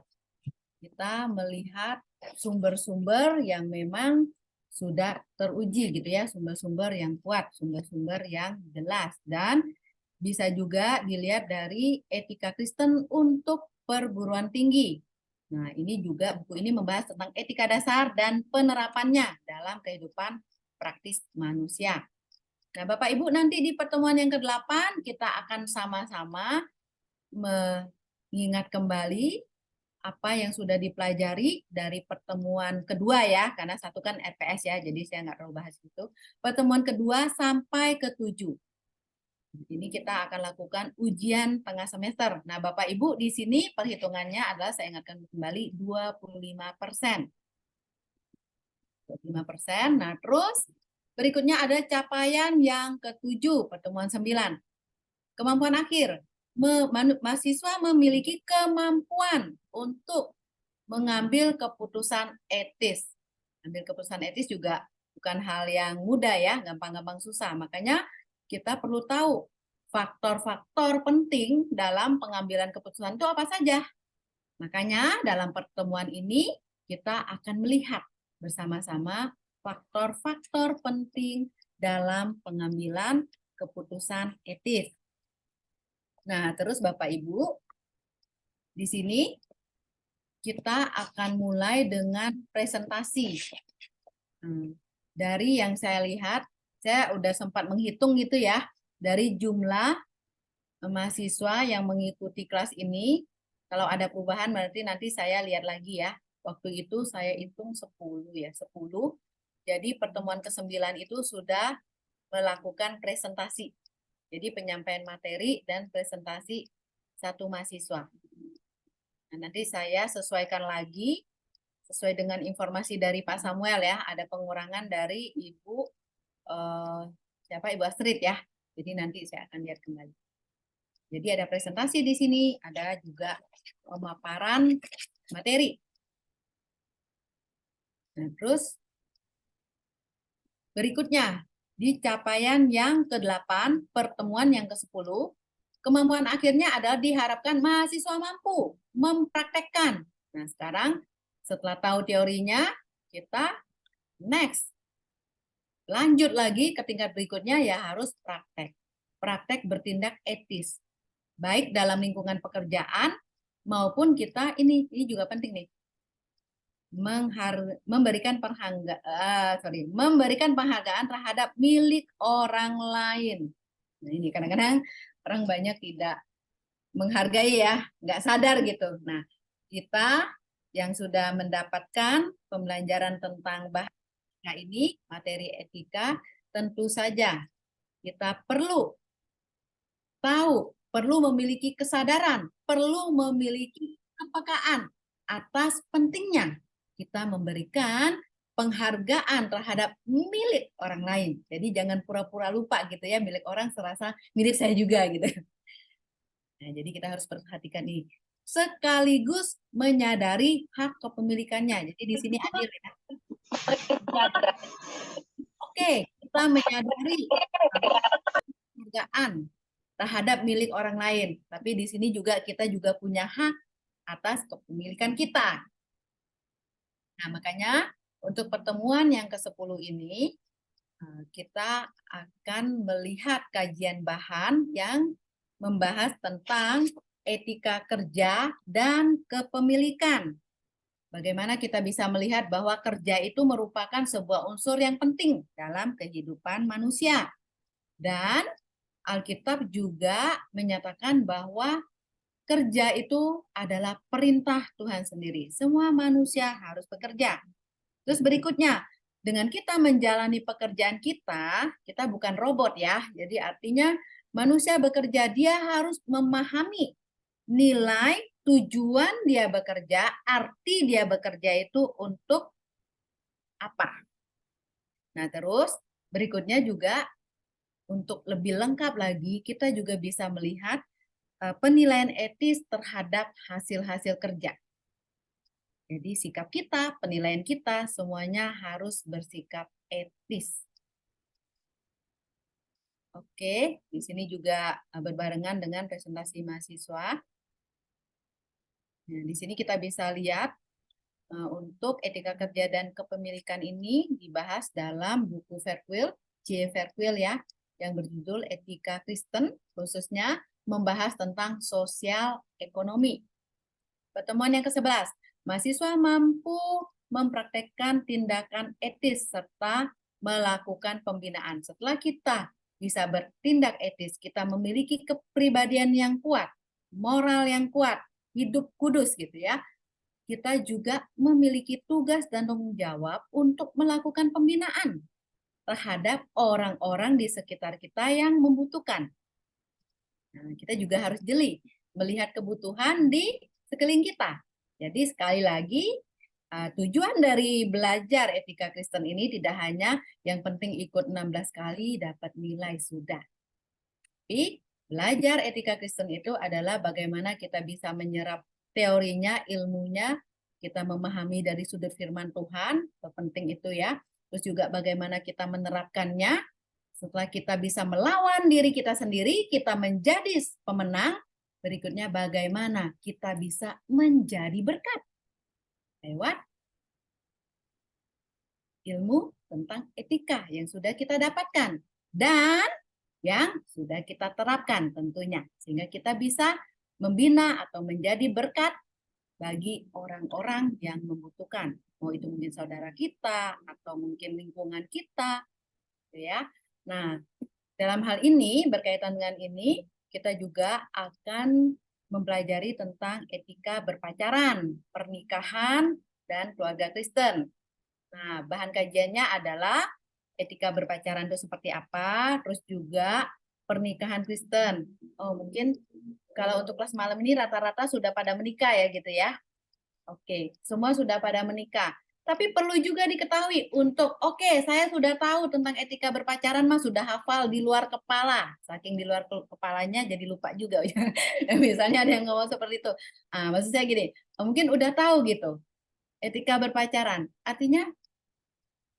kita melihat sumber-sumber yang memang sudah teruji gitu ya, sumber-sumber yang kuat, sumber-sumber yang jelas, dan bisa juga dilihat dari etika Kristen untuk perguruan tinggi. Nah, ini juga buku ini membahas tentang etika dasar dan penerapannya dalam kehidupan praktis manusia. Nah, Bapak Ibu, nanti di pertemuan yang ke-8 kita akan sama-sama mengingat kembali apa yang sudah dipelajari dari pertemuan kedua ya, karena satu kan RPS ya, jadi saya nggak terlalu bahas itu. Pertemuan kedua sampai ke-7. Ini kita akan lakukan ujian tengah semester. Nah, Bapak Ibu di sini perhitungannya adalah saya ingatkan kembali 25%. 25%. Nah, terus berikutnya ada capaian yang ke-7, pertemuan 9. Kemampuan akhir. Mahasiswa memiliki kemampuan untuk mengambil keputusan etis. Ambil keputusan etis juga bukan hal yang mudah ya, gampang-gampang susah. Makanya kita perlu tahu faktor-faktor penting dalam pengambilan keputusan itu apa saja. Makanya dalam pertemuan ini kita akan melihat bersama-sama faktor-faktor penting dalam pengambilan keputusan etis. Nah, terus Bapak Ibu, di sini kita akan mulai dengan presentasi. Dari yang saya lihat, saya udah sempat menghitung gitu ya, dari jumlah mahasiswa yang mengikuti kelas ini, kalau ada perubahan berarti nanti saya lihat lagi ya. Waktu itu saya hitung 10 ya, 10. Jadi pertemuan ke-9 itu sudah melakukan presentasi. Jadi penyampaian materi dan presentasi satu mahasiswa. Nah, nanti saya sesuaikan lagi sesuai dengan informasi dari Pak Samuel ya. Ada pengurangan dari Ibu Ibu Astrid ya. Jadi nanti saya akan lihat kembali. Jadi ada presentasi di sini, ada juga pemaparan materi. Nah, terus berikutnya di capaian yang ke-8, pertemuan yang ke-10, kemampuan akhirnya adalah diharapkan mahasiswa mampu mempraktekkan. Nah, sekarang setelah tahu teorinya, kita next. Lanjut lagi ke tingkat berikutnya ya harus praktek. Praktek bertindak etis. Baik dalam lingkungan pekerjaan maupun kita ini juga penting nih. Memberikan penghargaan terhadap milik orang lain. Nah, ini kadang-kadang orang banyak tidak menghargai ya, nggak sadar gitu. Nah, kita yang sudah mendapatkan pembelajaran tentang bahasa ini, materi etika, tentu saja kita perlu tahu, perlu memiliki kesadaran, perlu memiliki kepekaan atas pentingnya kita memberikan penghargaan terhadap milik orang lain. Jadi jangan pura-pura lupa gitu ya, milik orang serasa milik saya juga gitu. Nah, jadi kita harus perhatikan ini. Sekaligus menyadari hak kepemilikannya. Jadi di sini adil ya. Oke, kita menyadari penghargaan terhadap milik orang lain. Tapi di sini juga kita juga punya hak atas kepemilikan kita. Nah, makanya untuk pertemuan yang ke-10 ini, kita akan melihat kajian bahan yang membahas tentang etika kerja dan kepemilikan. Bagaimana kita bisa melihat bahwa kerja itu merupakan sebuah unsur yang penting dalam kehidupan manusia. Dan Alkitab juga menyatakan bahwa kerja itu adalah perintah Tuhan sendiri. Semua manusia harus bekerja. Terus berikutnya, dengan kita menjalani pekerjaan kita bukan robot ya. Jadi artinya manusia bekerja, dia harus memahami nilai, tujuan dia bekerja, arti dia bekerja itu untuk apa. Nah, terus berikutnya juga untuk lebih lengkap lagi, kita juga bisa melihat penilaian etis terhadap hasil-hasil kerja. Jadi sikap kita, penilaian kita, semuanya harus bersikap etis. Oke, di sini juga berbarengan dengan presentasi mahasiswa. Nah, di sini kita bisa lihat untuk etika kerja dan kepemilikan ini dibahas dalam buku Verkwil, J. Verkwil ya, yang berjudul Etika Kristen, khususnya membahas tentang sosial ekonomi. Pertemuan yang ke-11, mahasiswa mampu mempraktekkan tindakan etis serta melakukan pembinaan. Setelah kita bisa bertindak etis, kita memiliki kepribadian yang kuat, moral yang kuat, hidup kudus gitu ya. Kita juga memiliki tugas dan tanggung jawab untuk melakukan pembinaan terhadap orang-orang di sekitar kita yang membutuhkan. Nah, kita juga harus jeli melihat kebutuhan di sekeliling kita. Jadi sekali lagi, tujuan dari belajar etika Kristen ini tidak hanya yang penting ikut 16 kali dapat nilai sudah. Tapi belajar etika Kristen itu adalah bagaimana kita bisa menyerap teorinya, ilmunya, kita memahami dari sudut firman Tuhan, penting itu ya. Terus juga bagaimana kita menerapkannya. Setelah kita bisa melawan diri kita sendiri, kita menjadi pemenang. Berikutnya bagaimana kita bisa menjadi berkat lewat ilmu tentang etika yang sudah kita dapatkan dan yang sudah kita terapkan tentunya. Sehingga kita bisa membina atau menjadi berkat bagi orang-orang yang membutuhkan. Mau itu mungkin saudara kita atau mungkin lingkungan kita. Ya. Nah, dalam hal ini, berkaitan dengan ini, kita juga akan mempelajari tentang etika berpacaran, pernikahan, dan keluarga Kristen. Nah, bahan kajiannya adalah etika berpacaran itu seperti apa, terus juga pernikahan Kristen. Oh, mungkin kalau untuk kelas malam ini rata-rata sudah pada menikah ya gitu ya. Oke, semua sudah pada menikah. Tapi perlu juga diketahui untuk, saya sudah tahu tentang etika berpacaran, mas sudah hafal di luar kepala. Saking di luar kepalanya jadi lupa juga. Misalnya ada yang ngomong seperti itu. Maksud saya gini, mungkin udah tahu gitu, etika berpacaran. Artinya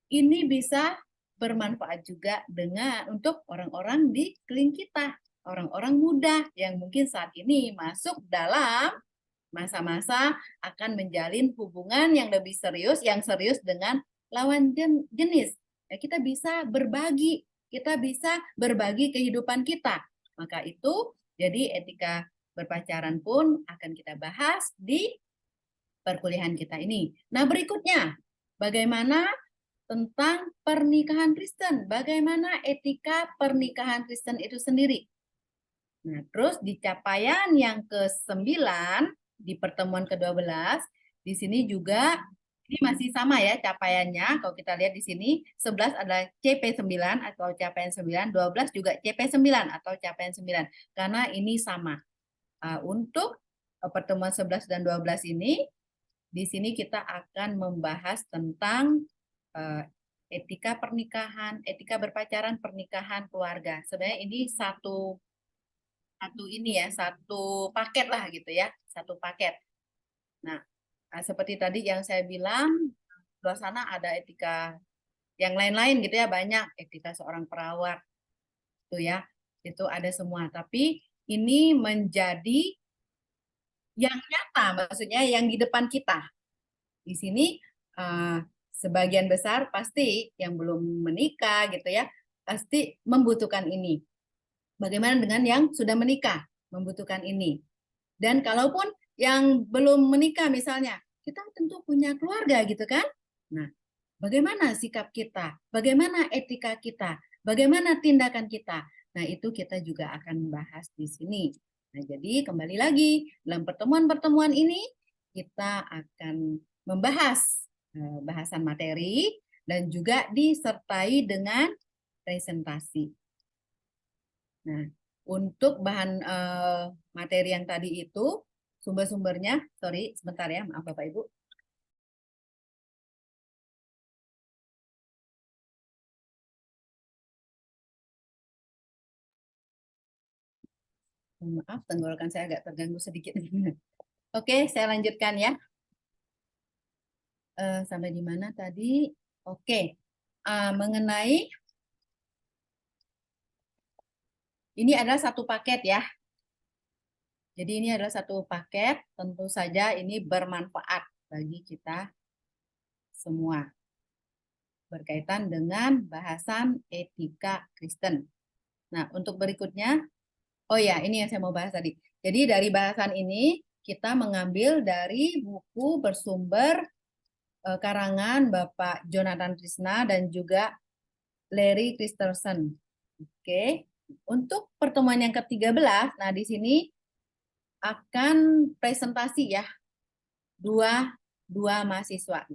ini bisa bermanfaat juga untuk orang-orang di sekeliling kita, orang-orang muda yang mungkin saat ini masuk dalam masa-masa akan menjalin hubungan yang lebih serius, yang serius dengan lawan jenis. Ya, kita bisa berbagi kehidupan kita. Maka itu jadi etika berpacaran pun akan kita bahas di perkuliahan kita ini. Nah, berikutnya bagaimana tentang pernikahan Kristen. Bagaimana etika pernikahan Kristen itu sendiri. Nah, terus di capaian yang ke-9, di pertemuan ke-12, di sini juga ini masih sama ya capaiannya. Kalau kita lihat di sini, 11 adalah CP9 atau capaian 9, 12 juga CP9 atau capaian 9. Karena ini sama. Untuk pertemuan 11 dan 12 ini, di sini kita akan membahas tentang etika pernikahan, etika berpacaran, pernikahan, keluarga. Sebenarnya ini satu paket lah gitu ya, satu paket. Nah, seperti tadi yang saya bilang, di luar sana ada etika yang lain-lain gitu ya, banyak etika seorang perawat itu ya, itu ada semua. Tapi ini menjadi yang nyata, maksudnya yang di depan kita. Di sini sebagian besar pasti yang belum menikah gitu ya, pasti membutuhkan ini. Bagaimana dengan yang sudah menikah, membutuhkan ini. Dan kalaupun yang belum menikah misalnya, kita tentu punya keluarga gitu kan. Nah, bagaimana sikap kita, bagaimana etika kita, bagaimana tindakan kita. Nah, itu kita juga akan bahas di sini. Nah, jadi kembali lagi, dalam pertemuan-pertemuan ini, kita akan membahas bahasan materi dan juga disertai dengan presentasi. Nah, untuk bahan materi yang tadi itu, sumber-sumbernya, sorry, sebentar ya, maaf Bapak Ibu. Maaf, tenggorokan saya agak terganggu sedikit. Oke, saya lanjutkan ya. Sampai di mana tadi? Oke, mengenai ini adalah satu paket ya. Jadi ini adalah satu paket, tentu saja ini bermanfaat bagi kita semua. Berkaitan dengan bahasan etika Kristen. Nah, untuk berikutnya, oh ya, ini yang saya mau bahas tadi. Jadi dari bahasan ini, kita mengambil dari buku bersumber karangan Bapak Jonathan Krishna dan juga Larry Christensen. Oke, untuk pertemuan yang ke-13, nah di sini akan presentasi ya, dua mahasiswa,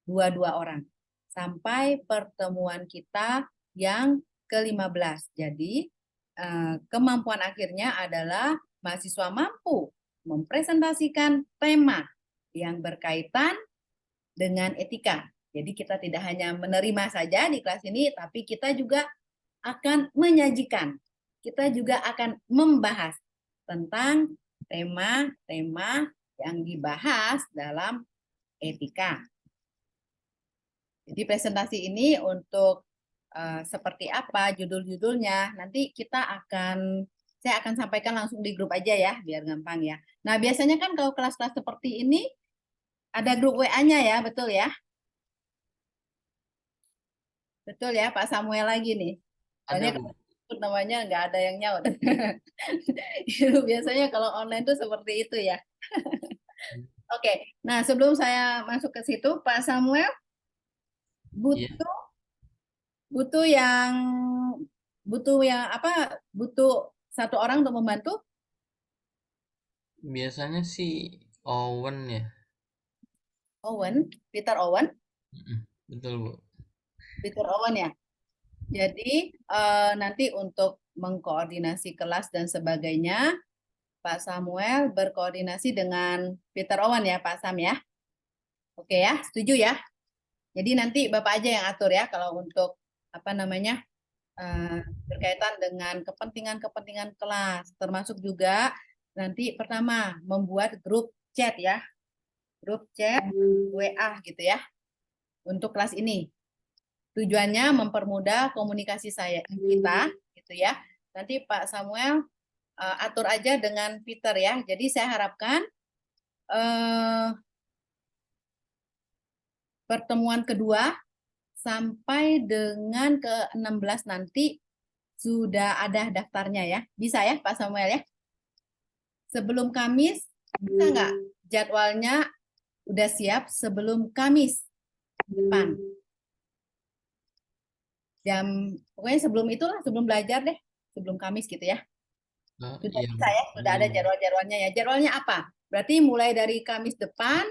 dua orang, sampai pertemuan kita yang ke-15. Jadi kemampuan akhirnya adalah mahasiswa mampu mempresentasikan tema yang berkaitan dengan etika. Jadi kita tidak hanya menerima saja di kelas ini, tapi kita juga akan menyajikan. Kita juga akan membahas tentang tema-tema yang dibahas dalam etika. Jadi presentasi ini untuk seperti apa judul-judulnya, nanti saya akan sampaikan langsung di grup aja ya, biar gampang ya. Nah, biasanya kan kalau kelas-kelas seperti ini, ada grup WA-nya ya, betul ya? Betul ya, Pak Samuel lagi nih. Ada, Soalnya Bu. namanya nggak ada yang nyaut. Biasanya kalau online tuh seperti itu ya. Oke, nah sebelum saya masuk ke situ, Pak Samuel Iya, butuh yang butuh satu orang untuk membantu. biasanya sih Owen ya. Peter Owen Betul, Bu. ya. Jadi nanti untuk mengkoordinasi kelas dan sebagainya, Pak Samuel berkoordinasi dengan Peter Owen ya, Pak Sam ya. Oke ya, setuju ya. Jadi nanti Bapak aja yang atur ya kalau untuk berkaitan dengan kepentingan-kepentingan kelas, termasuk juga nanti pertama membuat grup chat ya, grup chat WA gitu ya untuk kelas ini. Tujuannya mempermudah komunikasi kita, gitu ya. Nanti Pak Samuel atur aja dengan Peter ya. Jadi saya harapkan pertemuan kedua sampai dengan ke-16 nanti sudah ada daftarnya ya. Bisa ya Pak Samuel ya? Sebelum Kamis, bisa nggak jadwalnya udah siap sebelum Kamis depan? Pokoknya sebelum itulah, sebelum belajar deh. Sebelum Kamis gitu ya. Sudah Iya, bisa ya? Sudah ada jadwal-jadwalnya ya. Jadwalnya apa? Berarti mulai dari Kamis depan,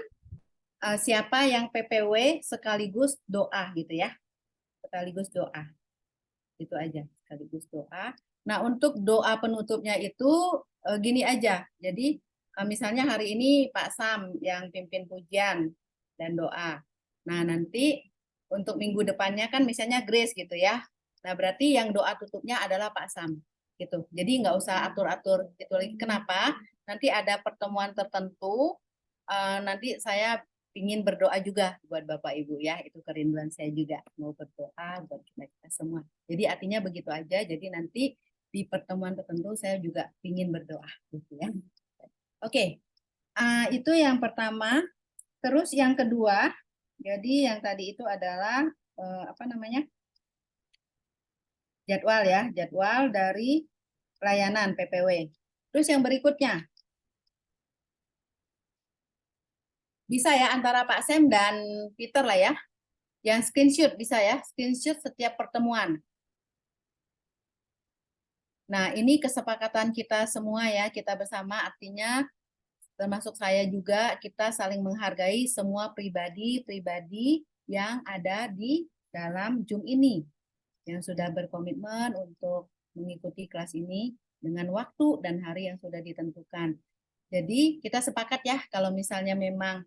siapa yang PPW sekaligus doa gitu ya. Sekaligus doa. Itu aja, sekaligus doa. Nah, untuk doa penutupnya itu gini aja. Jadi, misalnya hari ini Pak Sam yang pimpin pujian dan doa. Nah, nanti untuk minggu depannya kan misalnya Grace gitu ya. Nah, berarti yang doa tutupnya adalah Pak Sam. Gitu. Jadi nggak usah atur-atur gitu lagi. Kenapa? Nanti ada pertemuan tertentu, nanti saya ingin berdoa juga buat Bapak Ibu ya, itu kerinduan saya juga, mau berdoa buat kita semua. Jadi artinya begitu aja, jadi nanti di pertemuan tertentu saya juga ingin berdoa gitu ya. Oke, itu yang pertama. Terus yang kedua, jadi yang tadi itu adalah apa namanya? Jadwal ya, jadwal dari layanan PPW. Terus yang berikutnya, bisa ya antara Pak Sam dan Peter lah ya. Yang screenshot bisa ya, screenshot setiap pertemuan. Nah, ini kesepakatan kita semua ya, kita bersama artinya termasuk saya juga, kita saling menghargai semua pribadi-pribadi yang ada di dalam Zoom ini yang sudah berkomitmen untuk mengikuti kelas ini dengan waktu dan hari yang sudah ditentukan. Jadi kita sepakat ya kalau misalnya memang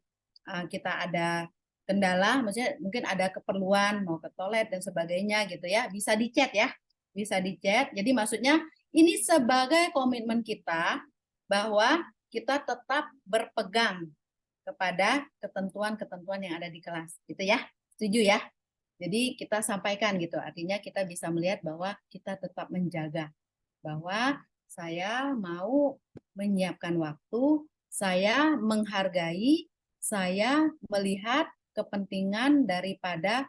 kita ada kendala, maksudnya mungkin ada keperluan mau ke toilet dan sebagainya gitu ya, bisa di chat ya, bisa di chat. Jadi maksudnya ini sebagai komitmen kita bahwa kita tetap berpegang kepada ketentuan-ketentuan yang ada di kelas, gitu ya. Setuju ya? Jadi kita sampaikan gitu, artinya kita bisa melihat bahwa kita tetap menjaga bahwa saya mau menyiapkan waktu, saya menghargai, saya melihat kepentingan daripada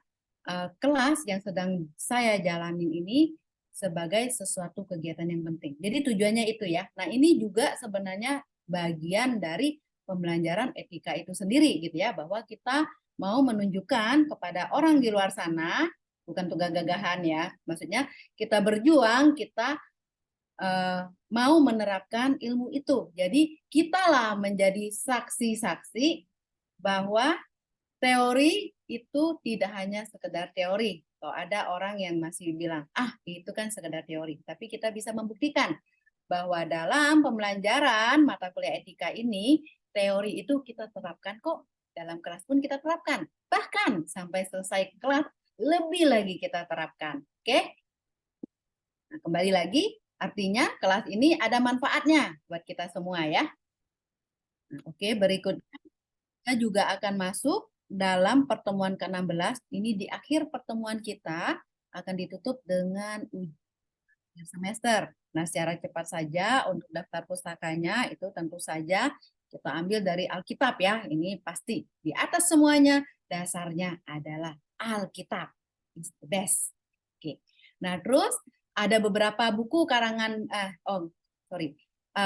kelas yang sedang saya jalanin ini sebagai sesuatu kegiatan yang penting. Jadi tujuannya itu ya. Nah, ini juga sebenarnya bagian dari pembelajaran etika itu sendiri gitu ya, bahwa kita mau menunjukkan kepada orang di luar sana, bukan untuk gagah-gagahan ya, maksudnya kita berjuang, kita mau menerapkan ilmu itu. Jadi kitalah menjadi saksi-saksi bahwa teori itu tidak hanya sekedar teori. Kalau ada orang yang masih bilang, itu kan sekedar teori. Tapi kita bisa membuktikan bahwa dalam pembelajaran mata kuliah etika ini, teori itu kita terapkan kok. Dalam kelas pun kita terapkan. Bahkan sampai selesai kelas, lebih lagi kita terapkan. Oke? Nah, kembali lagi, artinya kelas ini ada manfaatnya buat kita semua ya. Nah, oke, berikutnya kita juga akan masuk dalam pertemuan ke-16. Ini di akhir pertemuan kita akan ditutup dengan ujian semester. Nah, secara cepat saja untuk daftar pustakanya itu tentu saja kita ambil dari Alkitab ya. Ini pasti di atas semuanya dasarnya adalah Alkitab. It's the best. Oke. Nah, terus ada beberapa buku karangan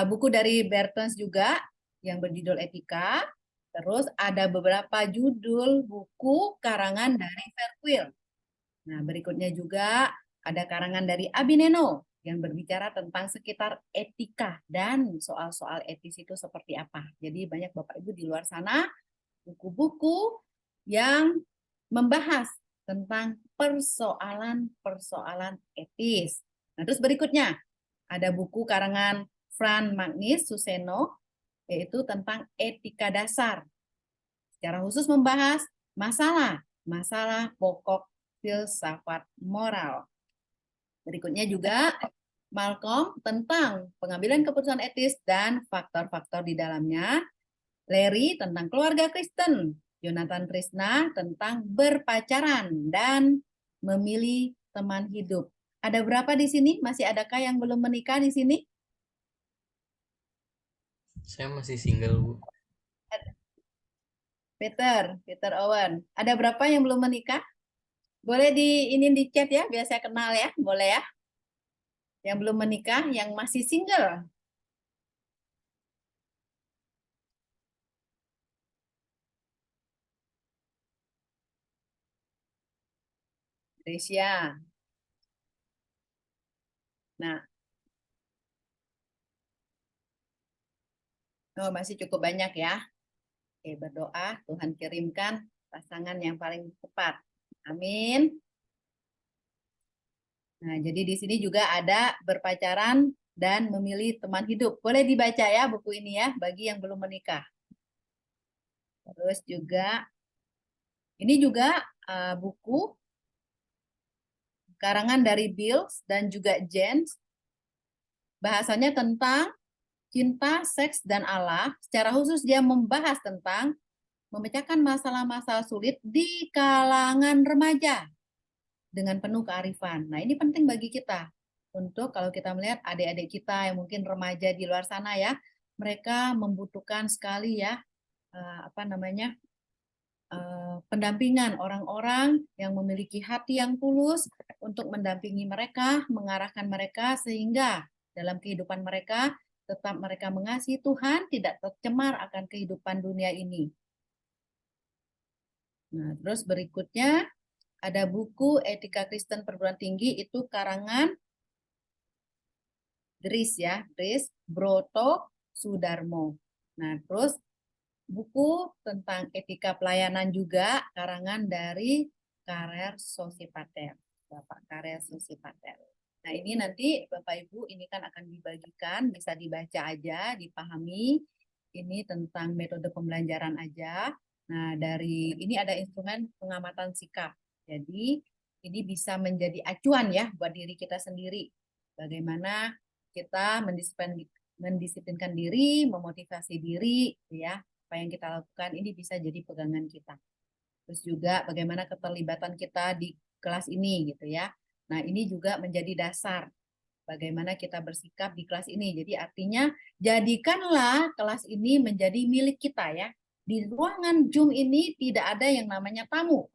buku dari Bertens juga yang berjudul Etika. Terus ada beberapa judul buku karangan dari Verquil. Nah, berikutnya juga ada karangan dari Abineno yang berbicara tentang sekitar etika dan soal-soal etis itu seperti apa. Jadi banyak Bapak Ibu di luar sana buku-buku yang membahas tentang persoalan-persoalan etis. Nah, terus berikutnya ada buku karangan Fran Magnis Suseno yaitu tentang etika dasar. Secara khusus membahas masalah pokok filsafat moral. Berikutnya juga Malcolm tentang pengambilan keputusan etis dan faktor-faktor di dalamnya. Larry tentang keluarga Kristen. Jonathan Trisna tentang berpacaran. Dan memilih teman hidup. Ada berapa di sini? Masih adakah yang belum menikah di sini? Saya masih single, Bu. Peter Owen. Ada berapa yang belum menikah? Boleh di chat ya, biar saya kenal ya. Boleh ya? Yang belum menikah, yang masih single. Risya. Nah, oh, masih cukup banyak ya. Oke, berdoa Tuhan kirimkan pasangan yang paling tepat. Amin. Nah, jadi di sini juga ada berpacaran dan memilih teman hidup. Boleh dibaca ya buku ini ya bagi yang belum menikah. Terus juga ini juga buku karangan dari Bills dan juga James. Bahasanya tentang cinta, seks, dan Allah. Secara khusus dia membahas tentang memecahkan masalah-masalah sulit di kalangan remaja dengan penuh kearifan. Nah, ini penting bagi kita untuk kalau kita melihat adik-adik kita yang mungkin remaja di luar sana ya, mereka membutuhkan sekali ya pendampingan orang-orang yang memiliki hati yang tulus untuk mendampingi mereka, mengarahkan mereka sehingga dalam kehidupan mereka tetap mereka mengasihi Tuhan, tidak tercemar akan kehidupan dunia ini. Nah, terus berikutnya ada buku Etika Kristen Perguruan Tinggi, itu karangan Dris ya, Dris Broto Sudarmo. Nah, terus buku tentang etika pelayanan juga karangan dari Karer Sosipater, Bapak Karer Sosipater. Nah, ini nanti Bapak Ibu ini kan akan dibagikan, bisa dibaca aja, dipahami. Ini tentang metode pembelajaran aja. Nah, dari ini ada instrumen pengamatan sikap. Jadi, ini bisa menjadi acuan ya buat diri kita sendiri. Bagaimana kita mendisiplinkan diri, memotivasi diri, ya. Apa yang kita lakukan ini bisa jadi pegangan kita. Terus juga bagaimana keterlibatan kita di kelas ini gitu ya. Nah, ini juga menjadi dasar bagaimana kita bersikap di kelas ini. Jadi artinya jadikanlah kelas ini menjadi milik kita ya. Di ruangan Zoom ini tidak ada yang namanya tamu.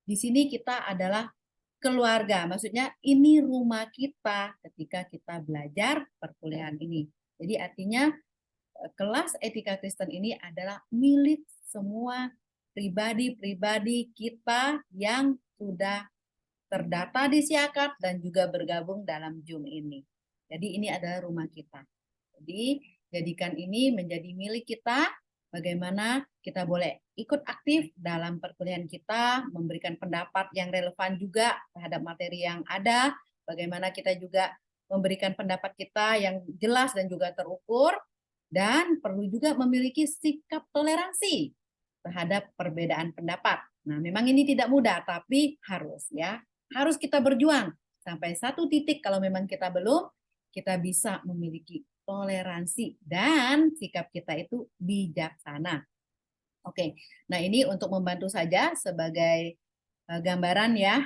Di sini kita adalah keluarga. Maksudnya ini rumah kita ketika kita belajar perkuliahan ini. Jadi artinya kelas etika Kristen ini adalah milik semua pribadi-pribadi kita yang sudah terdata di Siakap dan juga bergabung dalam Zoom ini. Jadi ini adalah rumah kita. Jadi jadikan ini menjadi milik kita. Bagaimana kita boleh ikut aktif dalam perkuliahan kita, memberikan pendapat yang relevan juga terhadap materi yang ada. Bagaimana kita juga memberikan pendapat kita yang jelas dan juga terukur. Dan perlu juga memiliki sikap toleransi terhadap perbedaan pendapat. Nah, memang ini tidak mudah, tapi harus ya. Harus kita berjuang sampai satu titik kalau memang kita belum, kita bisa memiliki toleransi dan sikap kita itu bijaksana. Oke, nah ini untuk membantu saja sebagai gambaran ya,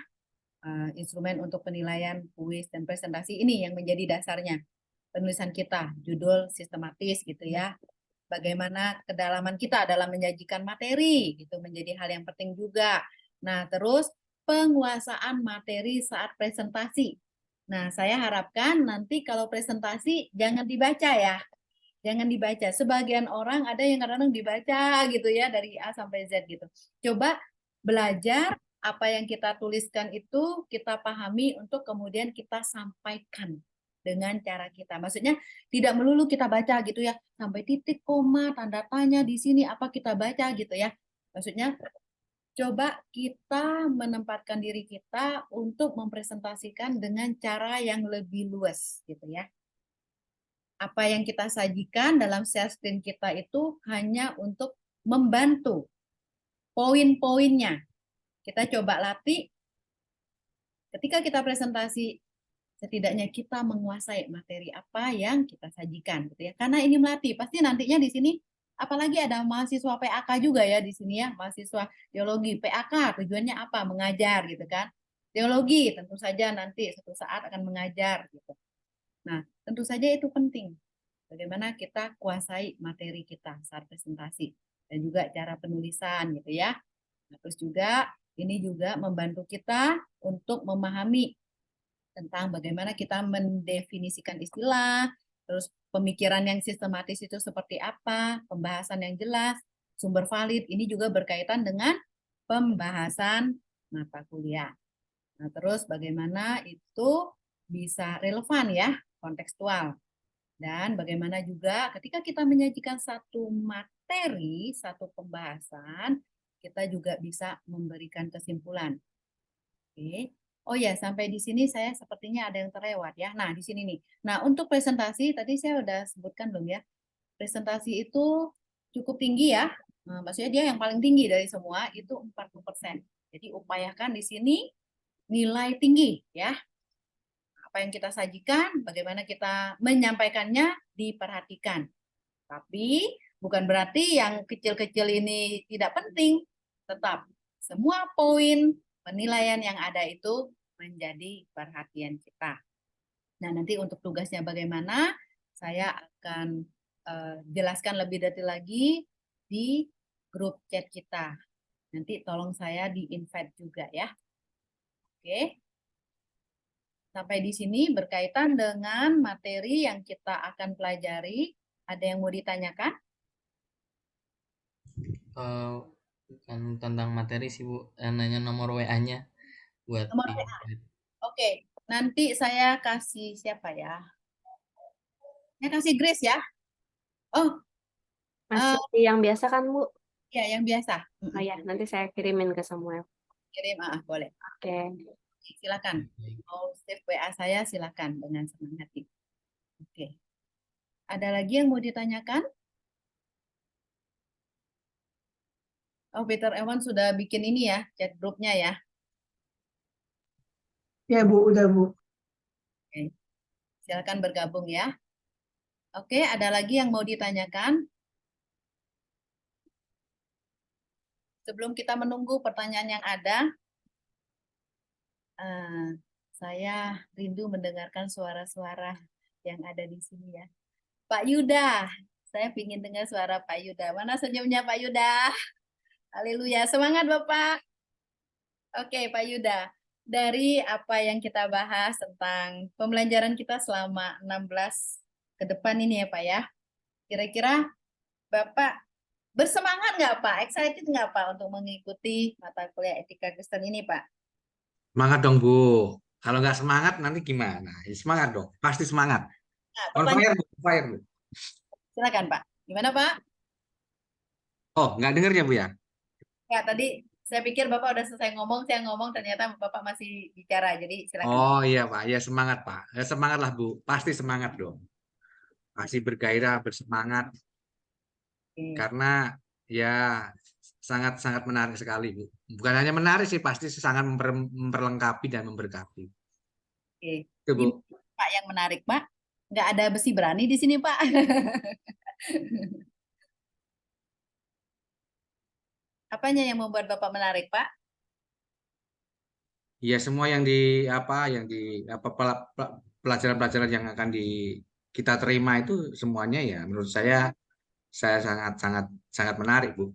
instrumen untuk penilaian kuis dan presentasi ini yang menjadi dasarnya penulisan kita, judul sistematis gitu ya. Bagaimana kedalaman kita dalam menyajikan materi, itu menjadi hal yang penting juga. Nah, terus penguasaan materi saat presentasi. Nah, saya harapkan nanti kalau presentasi jangan dibaca ya. Jangan dibaca. Sebagian orang ada yang kadang-kadang dibaca gitu ya dari A sampai Z gitu. Coba belajar apa yang kita tuliskan itu kita pahami untuk kemudian kita sampaikan dengan cara kita. Maksudnya tidak melulu kita baca gitu ya, sampai titik, koma, tanda tanya di sini apa kita baca gitu ya. Maksudnya coba kita menempatkan diri kita untuk mempresentasikan dengan cara yang lebih luas gitu ya. Apa yang kita sajikan dalam share screen kita itu hanya untuk membantu poin-poinnya. Kita coba latih ketika kita presentasi, setidaknya kita menguasai materi apa yang kita sajikan gitu ya. Karena ini melatih, pasti nantinya di sini apalagi ada mahasiswa PAK juga ya di sini ya, mahasiswa teologi PAK tujuannya apa? Mengajar gitu kan. Teologi tentu saja nanti suatu saat akan mengajar gitu. Nah, tentu saja itu penting. Bagaimana kita kuasai materi kita saat presentasi dan juga cara penulisan gitu ya. Nah, terus juga ini juga membantu kita untuk memahami tentang bagaimana kita mendefinisikan istilah, terus pemikiran yang sistematis itu seperti apa, pembahasan yang jelas, sumber valid, ini juga berkaitan dengan pembahasan mata kuliah. Nah, terus bagaimana itu bisa relevan ya, kontekstual. Dan bagaimana juga ketika kita menyajikan satu materi, satu pembahasan, kita juga bisa memberikan kesimpulan. Oke. Oh ya, sampai di sini saya sepertinya ada yang terlewat ya. Nah, di sini nih. Nah, untuk presentasi tadi saya udah sebutkan belum ya? Presentasi itu cukup tinggi ya. Nah, maksudnya dia yang paling tinggi dari semua itu 40%. Jadi upayakan di sini nilai tinggi ya. Apa yang kita sajikan, bagaimana kita menyampaikannya diperhatikan. Tapi bukan berarti yang kecil-kecil ini tidak penting. Tetap semua poin penilaian yang ada itu menjadi perhatian kita. Nah, nanti untuk tugasnya bagaimana, saya akan jelaskan lebih detail lagi di grup chat kita. Nanti tolong saya di-invite juga ya. Oke. Sampai di sini berkaitan dengan materi yang kita akan pelajari. Ada yang mau ditanyakan? Bukan tentang materi sih Bu, nanya nomor WA-nya buat Nomor WA. invite. Oke, nanti saya kasih siapa ya? Saya kasih Grace ya. Oh, Masih yang biasa kan, Bu? ya yang biasa. Oh ya, nanti saya kirimin ke Samuel. Kirim, boleh. Oke. Silakan. Mau save WA saya silakan dengan senang hati. Oke. Ada lagi yang mau ditanyakan? Oh, Peter Ewan sudah bikin ini ya, chat grupnya ya. Ya Bu, udah Bu. Oke. Silakan bergabung ya. Oke, ada lagi yang mau ditanyakan? Sebelum kita menunggu pertanyaan yang ada, saya rindu mendengarkan suara-suara yang ada di sini ya. Pak Yuda, saya ingin dengar suara Pak Yuda. Mana senyumnya Pak Yuda? Haleluya, semangat Bapak. Oke, Pak Yuda. Dari apa yang kita bahas tentang pembelajaran kita selama 16 ke depan ini ya Pak ya. Kira-kira Bapak bersemangat nggak Pak? Excited nggak Pak untuk mengikuti mata kuliah etika Kristen ini Pak? Semangat dong, Bu. Kalau nggak semangat, nanti gimana? Ya, semangat dong. Pasti semangat. Nah, On fire, Bu. On fire, Bu. silakan Pak. Gimana Pak? Oh, nggak denger ya, Bu ya? Ya, tadi saya pikir Bapak udah selesai ngomong, saya ngomong ternyata Bapak masih bicara. Jadi silakan. Oh iya, Pak. Ya semangat, Pak. Ya, semangat lah, Bu. Pasti semangat dong. Pasti bergairah, bersemangat. Oke. Karena ya sangat-sangat menarik sekali, Bu. Bukan hanya menarik sih, pasti sangat memperlengkapi dan memberkati. Oke. Itu, Bu. Gimana, Pak yang menarik Pak? Nggak ada besi berani di sini Pak. Apanya yang membuat Bapak menarik Pak? Ya semua yang di pelajaran-pelajaran yang akan kita terima itu semuanya ya menurut saya sangat sangat sangat menarik, Bu.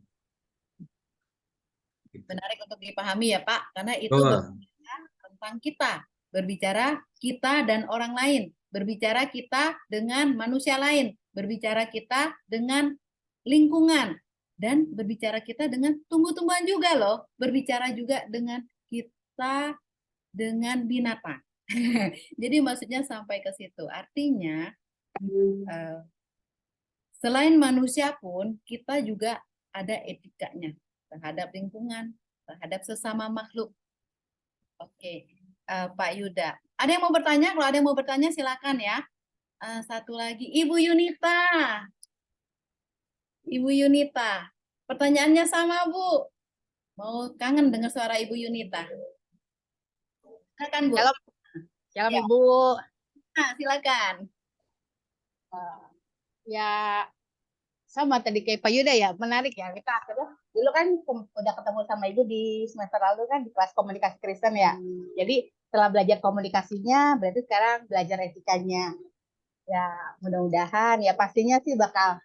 Menarik untuk dipahami ya Pak, karena itu Betul. berbicara tentang kita, berbicara kita dan orang lain, berbicara kita dengan manusia lain, berbicara kita dengan lingkungan, dan berbicara kita dengan tumbuh-tumbuhan juga loh, berbicara juga dengan kita dengan binatang. Jadi maksudnya sampai ke situ. Artinya selain manusia pun kita juga ada etikanya terhadap lingkungan, terhadap sesama makhluk. Oke, Pak Yuda. Ada yang mau bertanya? Kalau ada yang mau bertanya silakan ya. Satu lagi, Ibu Yunita. Ibu Yunita. Pertanyaannya sama, Bu. Mau kangen dengar suara Ibu Yunita. Silakan, Bu. Shalom, shalom Ya. Ibu. Nah, silakan. Ya sama tadi kayak Pak Yuda ya, menarik ya. Kita dulu kan udah ketemu sama ibu di semester lalu kan di kelas komunikasi Kristen ya. Jadi setelah belajar komunikasinya, berarti sekarang belajar etikanya. Ya mudah-mudahan ya pastinya sih bakal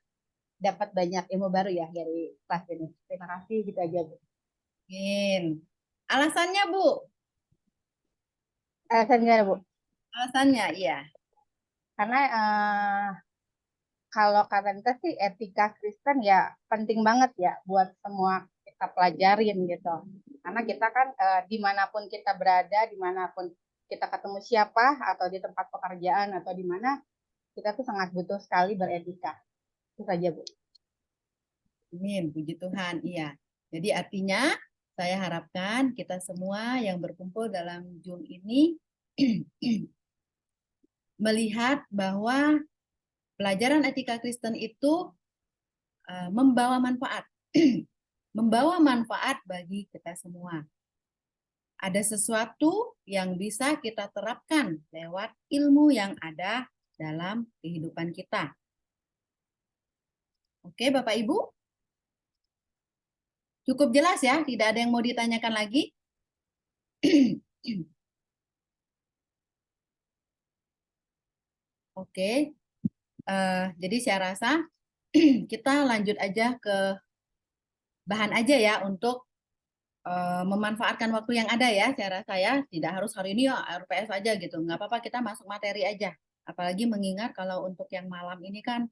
dapat banyak ilmu baru ya dari kelas ini. Terima kasih gitu aja Bu. Amin. Alasannya, Bu? Alasan gimana Bu? Alasannya, iya. Karena kalau kata kita sih etika Kristen ya penting banget ya buat semua kita pelajarin gitu. Karena kita kan dimanapun kita berada, dimanapun kita ketemu siapa atau di tempat pekerjaan atau di mana, kita tuh sangat butuh sekali beretika. Itu saja Bu. Amin, puji Tuhan, iya. Jadi artinya saya harapkan kita semua yang berkumpul dalam Zoom ini melihat bahwa pelajaran etika Kristen itu membawa manfaat. Membawa manfaat bagi kita semua. Ada sesuatu yang bisa kita terapkan lewat ilmu yang ada dalam kehidupan kita. Oke, Bapak Ibu? Cukup jelas ya? Tidak ada yang mau ditanyakan lagi? Oke, jadi saya rasa kita lanjut aja ke bahan aja ya untuk memanfaatkan waktu yang ada ya. Saya rasa ya tidak harus hari ini ya RPS aja gitu. Nggak apa-apa kita masuk materi aja. Apalagi mengingat kalau untuk yang malam ini kan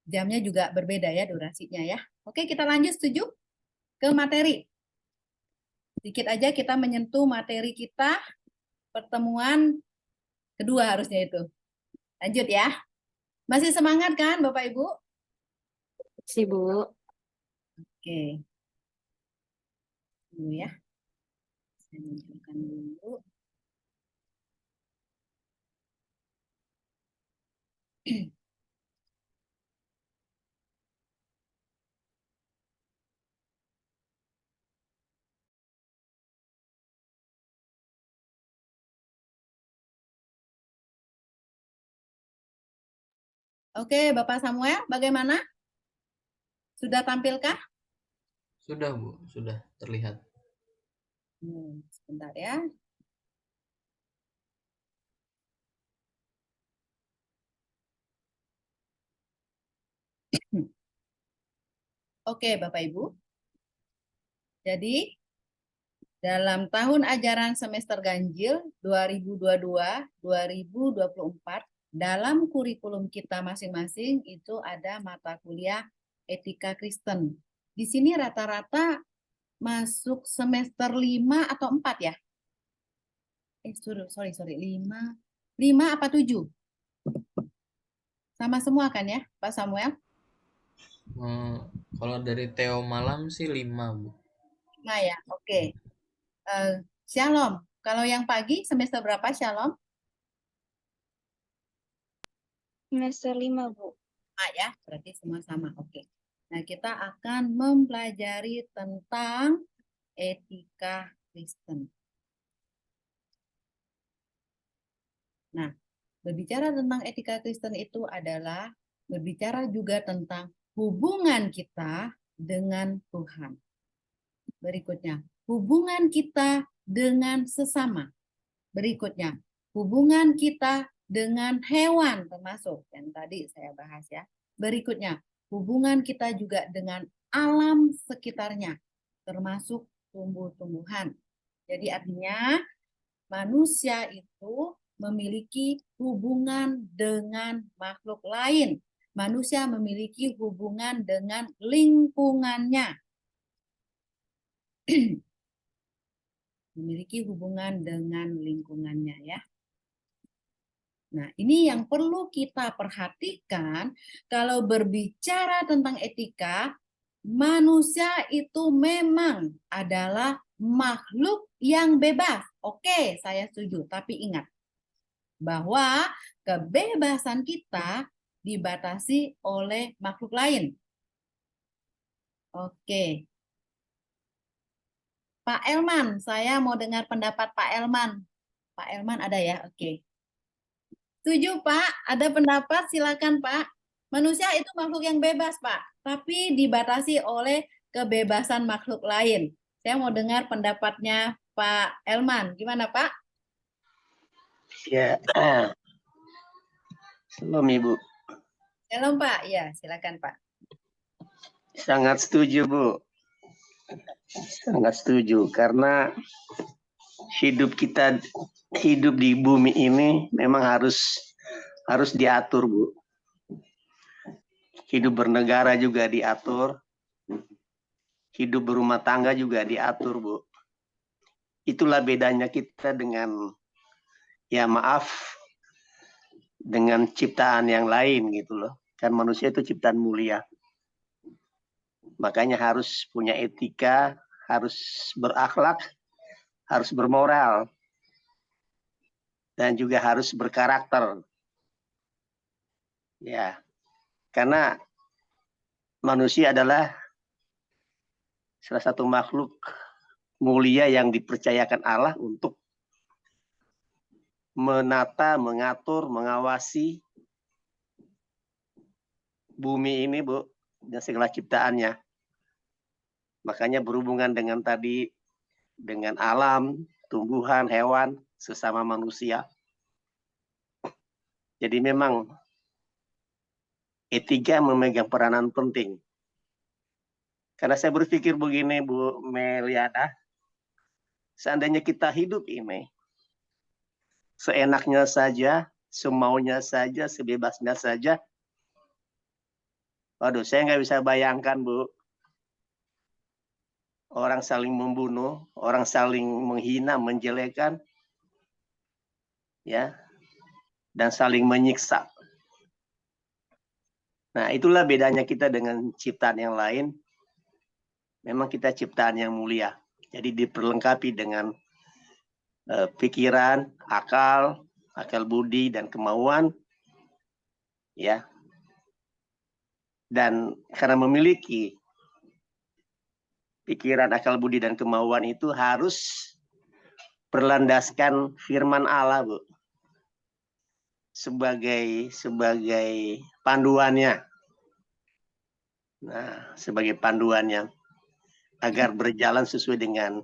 jamnya juga berbeda ya durasinya ya. Oke, kita lanjut, setuju? Ke materi. Sedikit aja kita menyentuh materi kita pertemuan kedua harusnya itu. Lanjut ya. Masih semangat kan Bapak Ibu? sih Bu. Oke. Dulu ya. Saya munculkan dulu. Oke, Bapak Samuel, bagaimana? Sudah tampilkah? Sudah, Bu, sudah terlihat. Sebentar ya. Oke, Bapak Ibu. Jadi, dalam tahun ajaran semester ganjil 2022-2024, dalam kurikulum kita masing-masing itu ada mata kuliah etika Kristen. Di sini rata-rata masuk semester 5 atau 4 ya? Sorry, 5. 5 apa 7? Sama semua kan ya, Pak Samuel? Kalau dari Theo Malam sih 5, Bu. 5 ya, oke. Shalom. Kalau yang pagi semester berapa Shalom? Semester 5, Bu. Ya, berarti semua sama. Oke. Nah, kita akan mempelajari tentang etika Kristen. Nah, berbicara tentang etika Kristen itu adalah berbicara juga tentang hubungan kita dengan Tuhan. Berikutnya, hubungan kita dengan sesama. Berikutnya, hubungan kita dengan hewan termasuk yang tadi saya bahas ya. Berikutnya, hubungan kita juga dengan alam sekitarnya termasuk tumbuh-tumbuhan. Jadi artinya manusia itu memiliki hubungan dengan makhluk lain. Manusia memiliki hubungan dengan lingkungannya. Memiliki hubungan dengan lingkungannya ya. Nah, ini yang perlu kita perhatikan kalau berbicara tentang etika, manusia itu memang adalah makhluk yang bebas. Oke, saya setuju, tapi ingat bahwa kebebasan kita dibatasi oleh makhluk lain. Oke. Pak Elman, saya mau dengar pendapat Pak Elman. Pak Elman ada ya? Oke. Setuju, Pak? Ada pendapat? Silakan, Pak. Manusia itu makhluk yang bebas, Pak. Tapi dibatasi oleh kebebasan makhluk lain. Saya mau dengar pendapatnya Pak Elman. Gimana, Pak? Ya, Shalom Ibu. Halo, Pak. Ya, silakan, Pak. Sangat setuju Bu. Sangat setuju karena hidup di bumi ini memang harus diatur Bu. Hidup bernegara juga diatur. Hidup berumah tangga juga diatur Bu. Itulah bedanya kita dengan, ya maaf, dengan ciptaan yang lain gitu loh. Kan manusia itu ciptaan mulia. Makanya harus punya etika, harus berakhlak, harus bermoral, dan juga harus berkarakter. Ya, karena manusia adalah salah satu makhluk mulia yang dipercayakan Allah untuk menata, mengatur, mengawasi bumi ini, Bu, dan segala ciptaannya. Makanya berhubungan dengan tadi, dengan alam, tumbuhan, hewan, sesama manusia. Jadi memang etika memegang peranan penting. Karena saya berpikir begini, Bu Meliana, seandainya kita hidup ini seenaknya saja, semaunya saja, sebebasnya saja, waduh, saya nggak bisa bayangkan, Bu. Orang saling membunuh, orang saling menghina, menjelekan, ya, dan saling menyiksa. Nah, itulah bedanya kita dengan ciptaan yang lain. Memang kita ciptaan yang mulia. Jadi diperlengkapi dengan pikiran, akal budi, dan kemauan, ya. Dan karena memiliki pikiran, akal budi, dan kemauan itu harus berlandaskan firman Allah, Bu, sebagai panduannya. Nah, sebagai panduannya agar berjalan sesuai dengan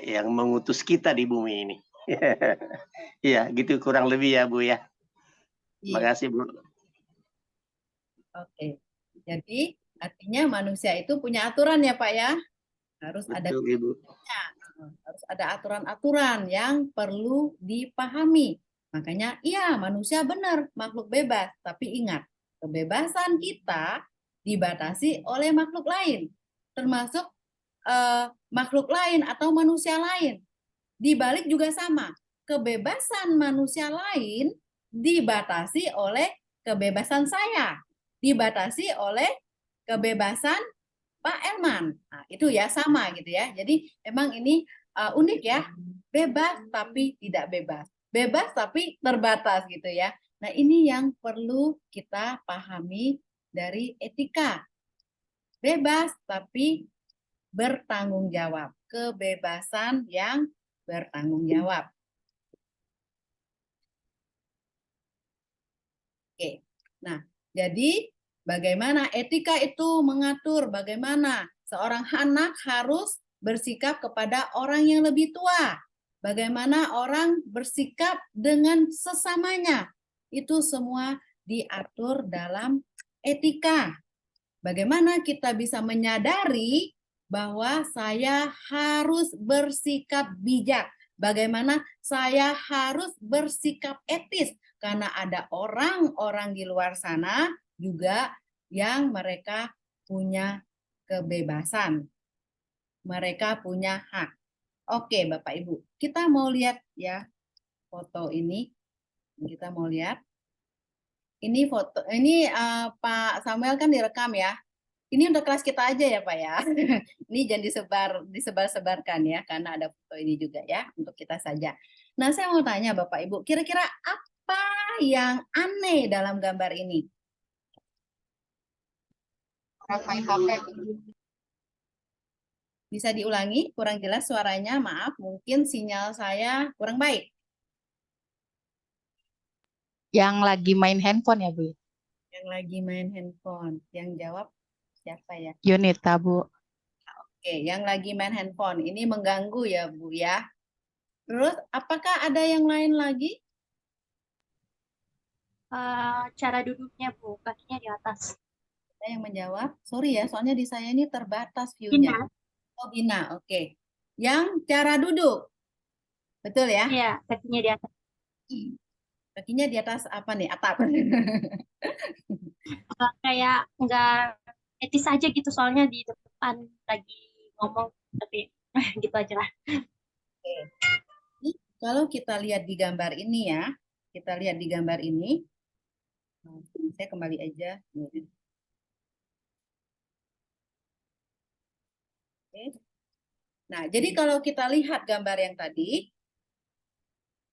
yang mengutus kita di bumi ini. Iya, gitu kurang lebih ya, Bu ya. Terima Iya. kasih, Bu. Oke. Jadi, artinya manusia itu punya aturan ya, Pak ya? Harus ada Betul, Ibu. harus ada aturan-aturan yang perlu dipahami. Makanya, iya, manusia benar, makhluk bebas. Tapi ingat, kebebasan kita dibatasi oleh makhluk lain, termasuk makhluk lain atau manusia lain. Dibalik juga sama, kebebasan manusia lain dibatasi oleh kebebasan saya, dibatasi oleh kebebasan Pak Elman. Nah, itu ya sama gitu ya. Jadi memang ini unik ya, bebas tapi tidak bebas, bebas tapi terbatas gitu ya. Nah, ini yang perlu kita pahami dari etika. Bebas tapi bertanggung jawab, kebebasan yang bertanggung jawab. Oke. Nah, jadi bagaimana etika itu mengatur bagaimana seorang anak harus bersikap kepada orang yang lebih tua. Bagaimana orang bersikap dengan sesamanya. Itu semua diatur dalam etika. Bagaimana kita bisa menyadari bahwa saya harus bersikap bijak. Bagaimana saya harus bersikap etis. Karena ada orang-orang di luar sana juga yang mereka punya kebebasan. Mereka punya hak. Oke, Bapak Ibu. Kita mau lihat ya foto ini. Kita mau lihat. Ini foto, ini Pak Samuel kan direkam ya. Ini untuk kelas kita aja ya Pak ya. Ini jangan disebar-sebarkan ya, karena ada foto ini juga ya, untuk kita saja. Nah, saya mau tanya Bapak Ibu, kira-kira apa yang aneh dalam gambar ini? Bisa diulangi? Kurang jelas suaranya, maaf, mungkin sinyal saya kurang baik. Yang lagi main handphone ya, Bu? Yang lagi main handphone. Yang jawab siapa ya? Yunita, Bu. Oke, yang lagi main handphone. Ini mengganggu ya, Bu ya. Terus, apakah ada yang lain lagi? Cara duduknya, Bu, kakinya di atas. Ada yang menjawab? Sorry ya, soalnya di saya ini terbatas view-nya. Bina. Oh, Bina, oke. Yang cara duduk. Betul ya? Iya, kakinya di atas. Kakinya di atas apa nih? Atap. Kayak nggak etis aja gitu, soalnya di depan lagi ngomong, tapi gitu aja lah. Ini kalau kita lihat di gambar ini ya, kita lihat di gambar ini. Saya kembali aja. Oke. Nah, jadi kalau kita lihat gambar yang tadi,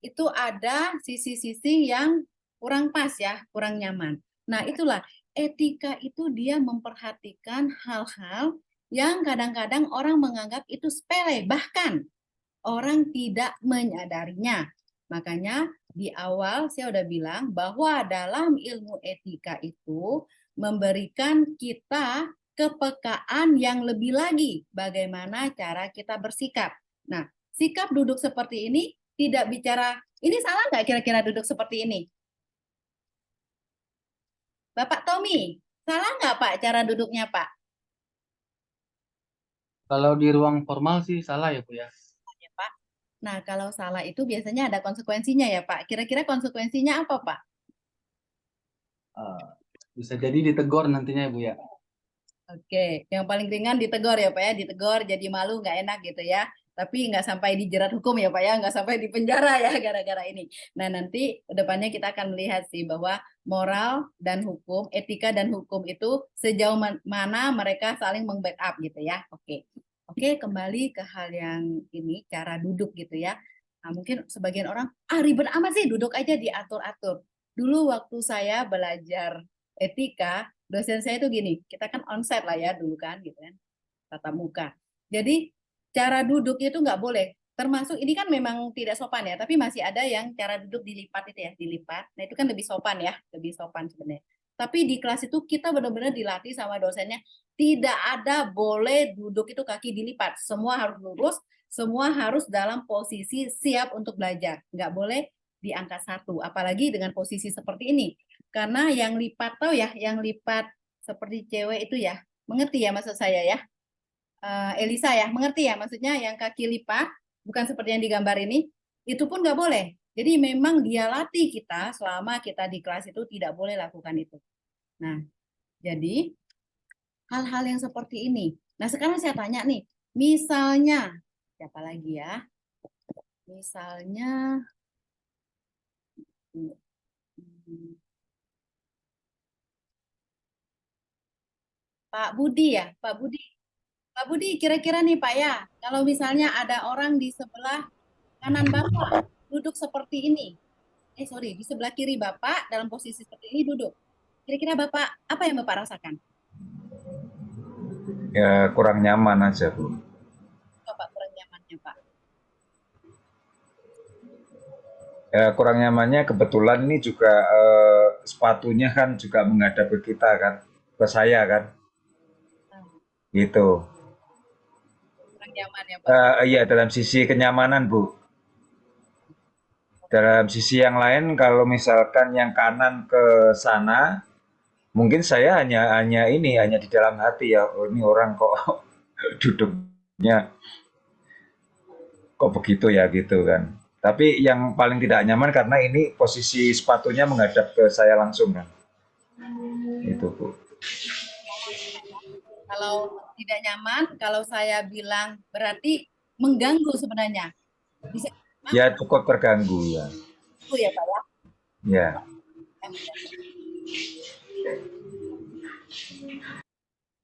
itu ada sisi-sisi yang kurang pas ya, kurang nyaman. Nah, itulah etika itu dia memperhatikan hal-hal yang kadang-kadang orang menganggap itu sepele, bahkan orang tidak menyadarinya. Makanya di awal saya udah bilang bahwa dalam ilmu etika itu memberikan kita kepekaan yang lebih lagi bagaimana cara kita bersikap. Nah, sikap duduk seperti ini tidak bicara, ini salah nggak kira-kira duduk seperti ini? Bapak Tommy, salah nggak Pak cara duduknya Pak? Kalau di ruang formal sih salah ya Bu ya. Ya, Pak. Nah, kalau salah itu biasanya ada konsekuensinya ya Pak. Kira-kira konsekuensinya apa Pak? Bisa jadi ditegur nantinya ya Bu ya. Oke, yang paling ringan ditegur ya Pak ya, ditegur jadi malu nggak enak gitu ya. Tapi nggak sampai dijerat hukum ya Pak ya, nggak sampai di penjara ya gara-gara ini. Nah nanti depannya kita akan melihat sih bahwa moral dan hukum, etika dan hukum itu sejauh mana mereka saling membackup gitu ya. Oke, oke kembali ke hal yang ini cara duduk gitu ya. Nah, mungkin sebagian orang ribet amat sih duduk aja diatur-atur. Dulu waktu saya belajar etika, dosen saya itu gini, kita kan onsite lah ya dulu kan gitu kan, tatap muka. Jadi cara duduk itu nggak boleh. Termasuk ini kan memang tidak sopan ya, tapi masih ada yang cara duduk dilipat itu ya, dilipat. Nah itu kan lebih sopan ya, lebih sopan sebenarnya. Tapi di kelas itu kita benar-benar dilatih sama dosennya, tidak ada boleh duduk itu kaki dilipat. Semua harus lurus, semua harus dalam posisi siap untuk belajar. Nggak boleh diangkat satu, apalagi dengan posisi seperti ini. Karena yang lipat tahu ya, yang lipat seperti cewek itu ya, mengerti ya maksud saya ya. Elisa ya, mengerti ya maksudnya yang kaki lipat, bukan seperti yang digambar ini, itu pun nggak boleh. Jadi memang dia latih kita selama kita di kelas itu tidak boleh lakukan itu. Nah, jadi hal-hal yang seperti ini. Nah, sekarang saya tanya nih, misalnya, siapa lagi ya? Misalnya, Pak Budi ya, Pak Budi. Pak Budi, kira-kira nih Pak ya, kalau misalnya ada orang di sebelah kanan Bapak duduk seperti ini, sorry, di sebelah kiri Bapak dalam posisi seperti ini duduk. Kira-kira Bapak, apa yang Bapak rasakan? Ya kurang nyaman aja Bu. Bapak kurang nyamannya Pak. Ya kurang nyamannya kebetulan ini juga sepatunya kan juga menghadap ke kita kan, ke saya kan, gitu. Kurang nyaman ya Pak. Iya dalam sisi kenyamanan Bu. Dalam sisi yang lain kalau misalkan yang kanan ke sana, mungkin saya hanya di dalam hati ya, oh, ini orang kok duduknya kok begitu ya gitu kan. Tapi yang paling tidak nyaman karena ini posisi sepatunya menghadap ke saya langsung kan. Itu Bu. Kalau tidak nyaman, kalau saya bilang berarti mengganggu sebenarnya. Bisa Ya cukup terganggu ya. itu ya Pak ya. Ya.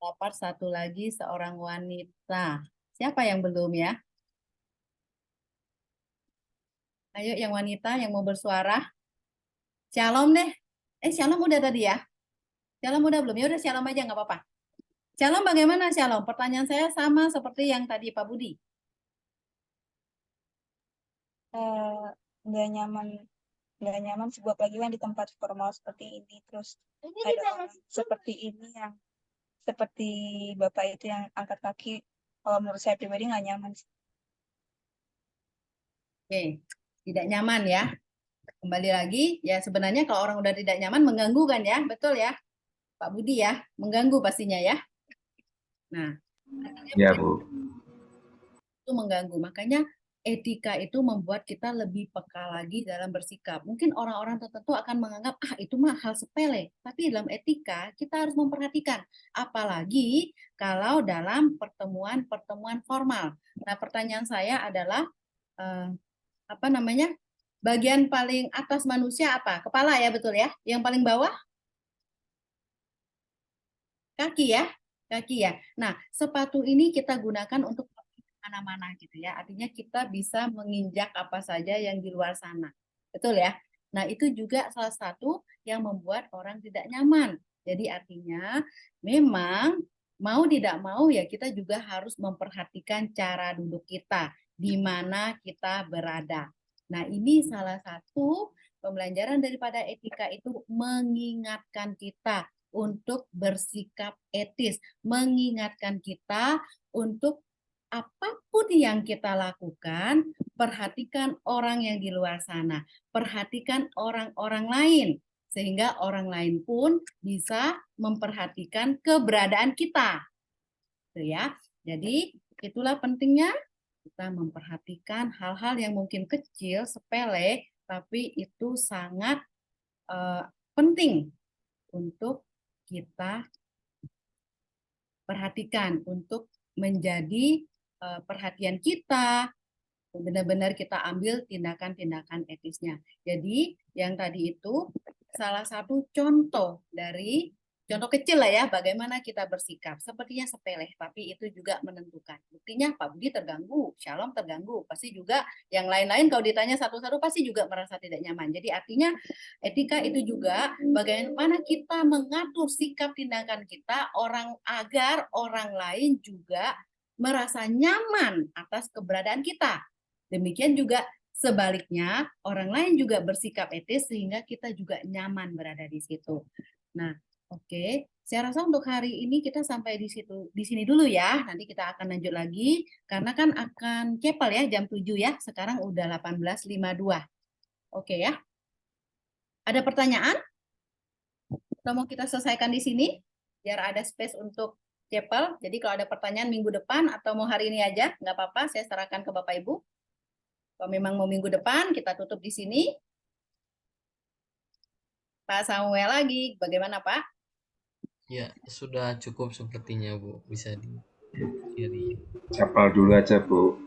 Dapat satu lagi seorang wanita. Siapa yang belum ya? Ayo yang wanita yang mau bersuara. Shalom deh. Shalom udah tadi ya? Shalom udah belum? Ya udah Shalom aja nggak apa-apa. Shalom bagaimana Shalom? Pertanyaan saya sama seperti yang tadi Pak Budi. Nggak nyaman nggak nyaman sih, buat lagi kan di tempat formal seperti ini, terus ada orang seperti ini yang seperti bapak itu yang angkat kaki. Kalau menurut saya pribadi nggak nyaman sih. Oke, tidak nyaman ya. Kembali lagi, ya sebenarnya kalau orang udah tidak nyaman mengganggu kan ya, betul ya, Pak Budi ya, mengganggu pastinya ya. Nah, artinya Ya, Bu. itu mengganggu. Makanya etika itu membuat kita lebih peka lagi dalam bersikap. Mungkin orang-orang tertentu akan menganggap, itu mah hal sepele. Tapi dalam etika kita harus memperhatikan. Apalagi kalau dalam pertemuan-pertemuan formal. Nah, pertanyaan saya adalah, apa namanya, bagian paling atas manusia apa? Kepala ya, betul ya? Yang paling bawah? Kaki ya? Kaki ya. Nah, sepatu ini kita gunakan untuk mana-mana gitu ya. Artinya kita bisa menginjak apa saja yang di luar sana. Betul ya? Nah, itu juga salah satu yang membuat orang tidak nyaman. Jadi artinya memang mau tidak mau ya kita juga harus memperhatikan cara duduk kita, di mana kita berada. Nah, ini salah satu pembelajaran daripada etika itu mengingatkan kita untuk bersikap etis, mengingatkan kita untuk apapun yang kita lakukan, perhatikan orang yang di luar sana, perhatikan orang-orang lain, sehingga orang lain pun bisa memperhatikan keberadaan kita. Gitu ya. Jadi itulah pentingnya kita memperhatikan hal-hal yang mungkin kecil, sepele, tapi itu sangat penting untuk kita perhatikan, untuk menjadi perhatian kita, benar-benar kita ambil tindakan-tindakan etisnya. Jadi yang tadi itu salah satu contoh dari contoh kecil lah ya, bagaimana kita bersikap. Sepertinya sepele, tapi itu juga menentukan. Buktinya Pak Budi terganggu, Shalom terganggu. Pasti juga yang lain-lain kalau ditanya satu-satu pasti juga merasa tidak nyaman. Jadi artinya etika itu juga bagaimana kita mengatur sikap tindakan kita agar orang lain juga merasa nyaman atas keberadaan kita. Demikian juga sebaliknya, orang lain juga bersikap etis sehingga kita juga nyaman berada di situ. Nah, oke, saya rasa untuk hari ini kita sampai di sini dulu ya. Nanti kita akan lanjut lagi karena kan akan kepel ya jam 7 ya. Sekarang udah 18.52. Oke ya. Ada pertanyaan? Atau mau kita selesaikan di sini biar ada space untuk kepel. Jadi kalau ada pertanyaan minggu depan atau mau hari ini aja, nggak apa-apa, saya serahkan ke Bapak Ibu. Kalau memang mau minggu depan, kita tutup di sini. Pak Samuel lagi, bagaimana Pak? Ya, sudah cukup sepertinya, Bu. Bisa diakhiri. Capal dulu aja, Bu.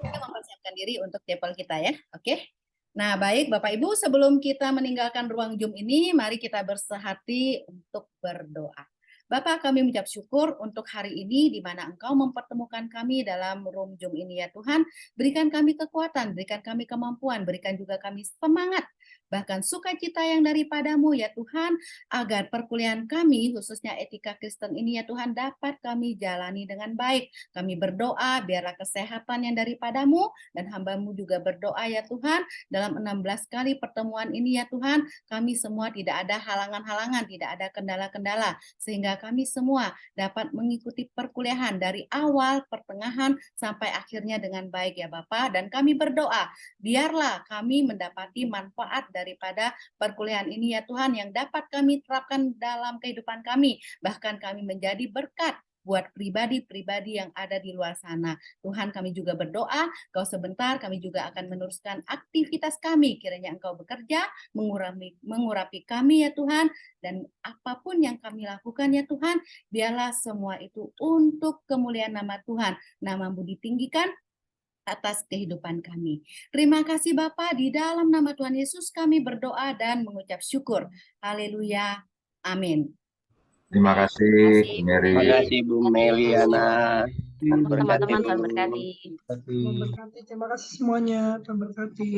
Kita mempersiapkan diri untuk chapel kita ya. Oke. Nah, baik Bapak Ibu, sebelum kita meninggalkan ruang Zoom ini, mari kita bersehati untuk berdoa. Bapak, kami mengucap syukur untuk hari ini di mana Engkau mempertemukan kami dalam room Zoom ini ya Tuhan. Berikan kami kekuatan, berikan kami kemampuan, berikan juga kami semangat, bahkan sukacita yang daripadamu ya Tuhan, agar perkuliahan kami, khususnya etika Kristen ini ya Tuhan, dapat kami jalani dengan baik. Kami berdoa, biarlah kesehatan yang daripadamu, dan hamba-Mu juga berdoa ya Tuhan, dalam 16 kali pertemuan ini ya Tuhan, kami semua tidak ada halangan-halangan, tidak ada kendala-kendala, sehingga kami semua dapat mengikuti perkuliahan dari awal, pertengahan, sampai akhirnya dengan baik ya Bapak. Dan kami berdoa, biarlah kami mendapati manfaat daripada perkuliahan ini ya Tuhan, yang dapat kami terapkan dalam kehidupan kami. Bahkan kami menjadi berkat buat pribadi-pribadi yang ada di luar sana. Tuhan, kami juga berdoa, Kau sebentar kami juga akan meneruskan aktivitas kami. Kiranya Engkau bekerja, mengurapi kami ya Tuhan, dan apapun yang kami lakukan ya Tuhan, biarlah semua itu untuk kemuliaan nama Tuhan. Nama-Mu ditinggikan atas kehidupan kami. Terima kasih Bapa, di dalam nama Tuhan Yesus kami berdoa dan mengucap syukur. Haleluya. Amin. Terima kasih, Bu Mary. Terima kasih Bu Meliana. Teman-teman, selamat berkati. Terima kasih semuanya. Terima kasih.